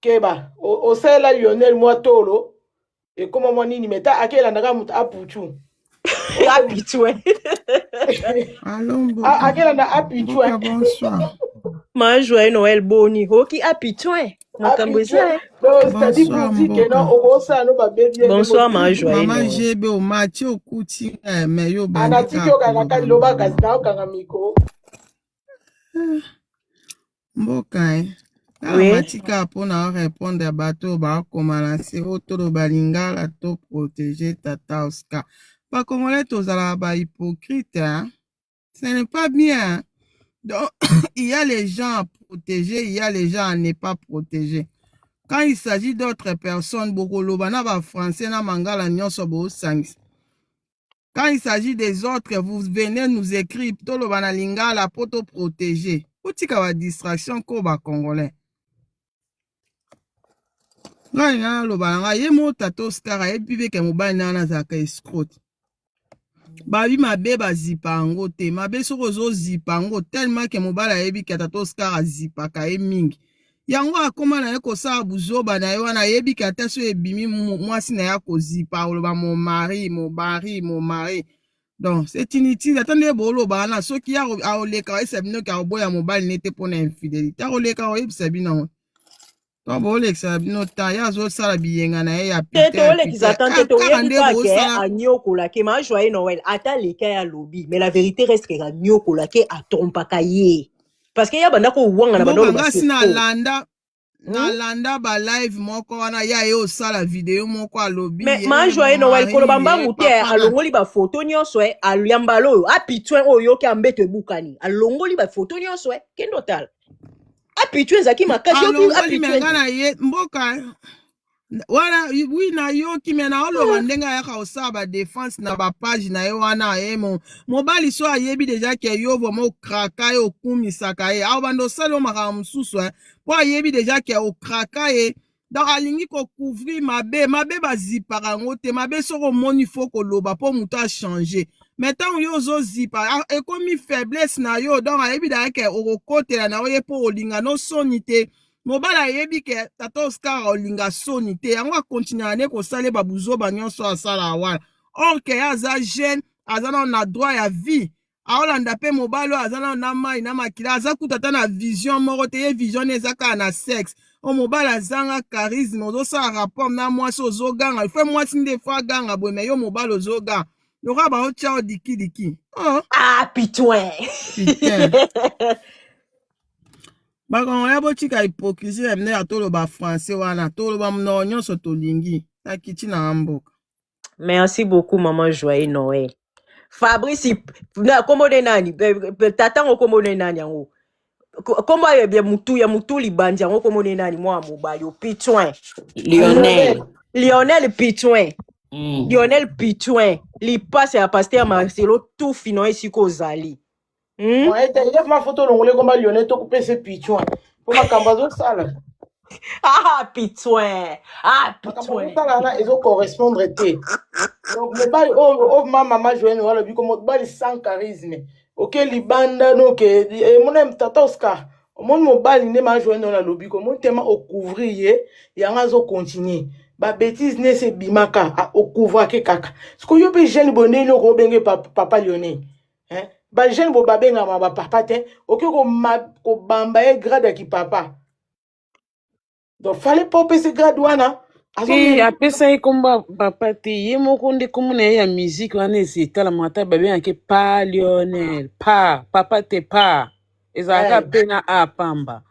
keba o sala Lionel moi tolo et comment moi nini meta akela ndaka mutu apuchu apichoué akela na apichoué bonsoir ma joyeux Noël boni hoki apichoué bonsoir ma joyeux maman jebe o mati okuti mais yo mboka matika mpona répondre à bato bakoma na siro tolo balingala to protéger tata Oscar bakongolais tozala ba hypocrite ce n'est pas bien donc il y a les gens à protéger il y a les gens à ne pas protéger quand il s'agit d'autres personnes bokoloba na ba français na mangala nyonso bo sangis quand il s'agit des autres vous venez nous écrire toloba na lingala poto protéger otika ba distraction ko ba congolais ngai na loba nga ye mo tata Oscar e bibe ke mobali na zaka escrote babi mabe bazipa yango te mabe soko ozozipa yango tellement ke mobali ayebi ke tata Oscar azipaka ye mingi yango akoma na ye kosala buzoba na ye wana ayebi ke ata so ebimi mwasi na ye kozipa oloba mon mari donc c'est inutile attendez boloba na soki ya aoleka esa bino ke aboya mobali nete mpona infidélité aoleka oyebisa bino bolekisa bino ta ya azosala biyenga na ye ya anyokolake ma joyeux Noël ata leka ya lobi mais la vérité reste que anyokolake atompaka ye parce que ya banda ko wanga na bando ngasi na landa ba live moko wana ya ye osala video moko alobi mais ma joyeux Noël koloba mbangu te alongoli ba photo nyonso aluyambala oyo apitwe oyo ke ambeto ebukani alongoli ba photo nyonso kendo tal apitwe zaki makasi apitwe ngana ye mboka wala oui na yo ki mena oloba ndenga ya kaosa ba défense na ba page na yo wana mobali so ayebi deja ke yo vraiment kraka yo kumisaka ye aw bando salo maka mususu po ayebi deja ke o kraka ye donc alingi ko couvrir mabe bazipaka ngo te mabe soko moni faut ko loba po muto a changer maintenant yo zo zipa ekomi faiblesse na yo donc ayebi da ke okokotela na oye po olinga no sonite mobala ayebi ke tata Oscar olinga sonite yango akontinue ne kosala babuzo banyonso asala wana or ke aza jeune azana na droit ya vie aolanda pe mobalo azana na mai na makila aza kutata na vision moko te ye vision ezaka na sexe o mobala zanga charisme ozosala rapport na mwasi ozoganga ife mwasi nde fa ganga boye me yo mobalo ozoganga yoka ba otia odikidiki pitouin bakongolais botika hypocrisie mne ya toloba français wana toloba mnono nyonso tolingi akiti na mboka. Merci beaucoup maman joyeux Noël. Fabrice komode nani tata ngo komode nani yango kombo ya mutu libandi yango komode nani mwa mobayo pitouin Lionel pitouin Lionel pitouin li passe ya pasteur Marcelo tout fino esiko zali ma photo longole comme Lionel to couper ce pitouin pour ma cambazo sala pitouin ça ils ont correspondre té donc mobile maman joyeux Noël bi comme mobile sans charisme OK libanda no que mon aime tata Oscar mon mobile ne ma joyeux Noël lobi comme tellement au couvrir yanga zo continuer ba bêtise ne se bimaka au couvre ke kaka ce que yo pe jeune bonne lo ko benge papa Lionel hein ba jeune bo babenga ma ba papa te OK ko bamba e grade ki papa donc fallait pas payer grade wana apesa ye komba papa te ye moko nde kombo na ye ya musique wana ezetalamaka ata babengaka pa Lionel pa papa te pa ezalaka pe na apamba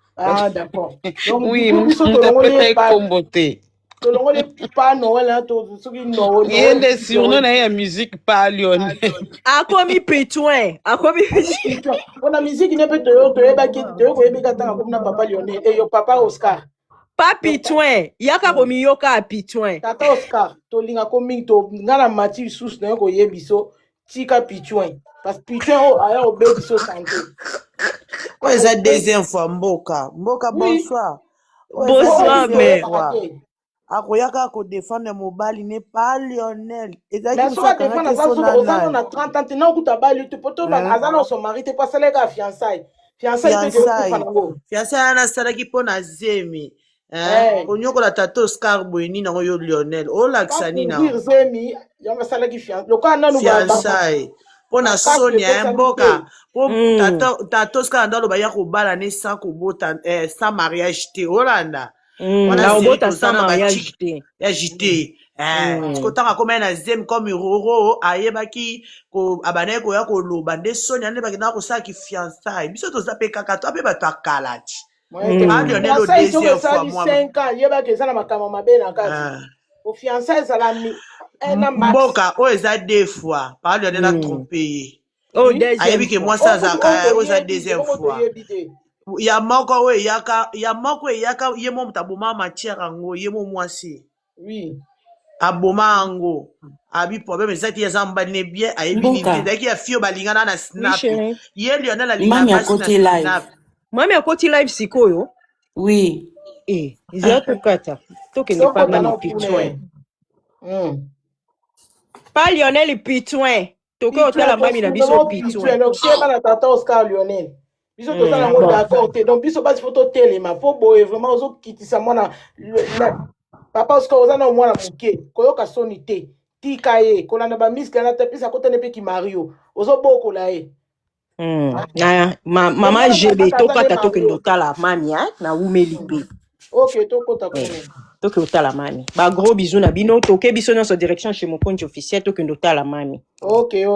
d'accord donc oui moto apesa ye kombo te tolongole pa Noël soki Noël ye nde surnom na ye ya musique pa Lionel akomi pitouin on a musique ne peut toyebaka tanga comme na papa Lionel et yo papa Oscar pas pitouin yaka komiyoka a pitouin tata Oscar tolinga komingi to ngana mati sous na ko yebiso tika pitouin parce pitouin aya obe biso santé ouais ça deuxième fois mboka bonsoir bonsoir mais akoyaka ko défendre mobali ne pas Lionel mais so défendre ça on a 30 ans na okuta bali te poto azana son mari te pas les gars fiançailles na salaki pona zemi onyokola tata Oscar boyeni nango yo Lionel olakisa nina zemi yanga salaki fiançailles pona Sonia mboka po tata Oscar ndalo baya kobala ne sans kobota sans mariage te Olanda wana obota sans mariage te ya jité kotanga koma na zemi comme roro ayebaki ko abanaye ko ya koloba nde Sonia nde bakenda ko saki fiançailles biso toza pe kaka to ape bato akalachi Lionel au deuxième fois moi 5 ans yebaki ezala makambo mabe na kati au fiançailles ezala mboka oyo eza deux fois par Lionel a trompé ayebi ke mwasi azalaka oyo eza deuxième fois ya moko oyo eyaka ye mo moto aboma matière yango ye mo mwasi aboma yango abi problème ezaki eza mbali ne bien ayebi nini ezalaki ya fio balingana na snap ye Lionel alingana basi na snap mwami akoti live sikoyo oui ezala tokata tokende pa nani pitouin pas Lionel pitouin toke otala mbami na biso pitouin na tata Oscar Lionel biso tozala ngo d'accord te donc biso basi photo telema po boye vraiment ozokitisa mwana papa Oscar ozana mwana moke koyoka soni te tika ye kolanda bamiske na tapisa kotene pe ki Mario ozobokola ye mama jebe tokata tokende otala mami na umeli pe ok tokota kone toke otala mami ba gros bisous na bino toke biso nyonso direction chez Mokonzi officiel tokende otala mami ok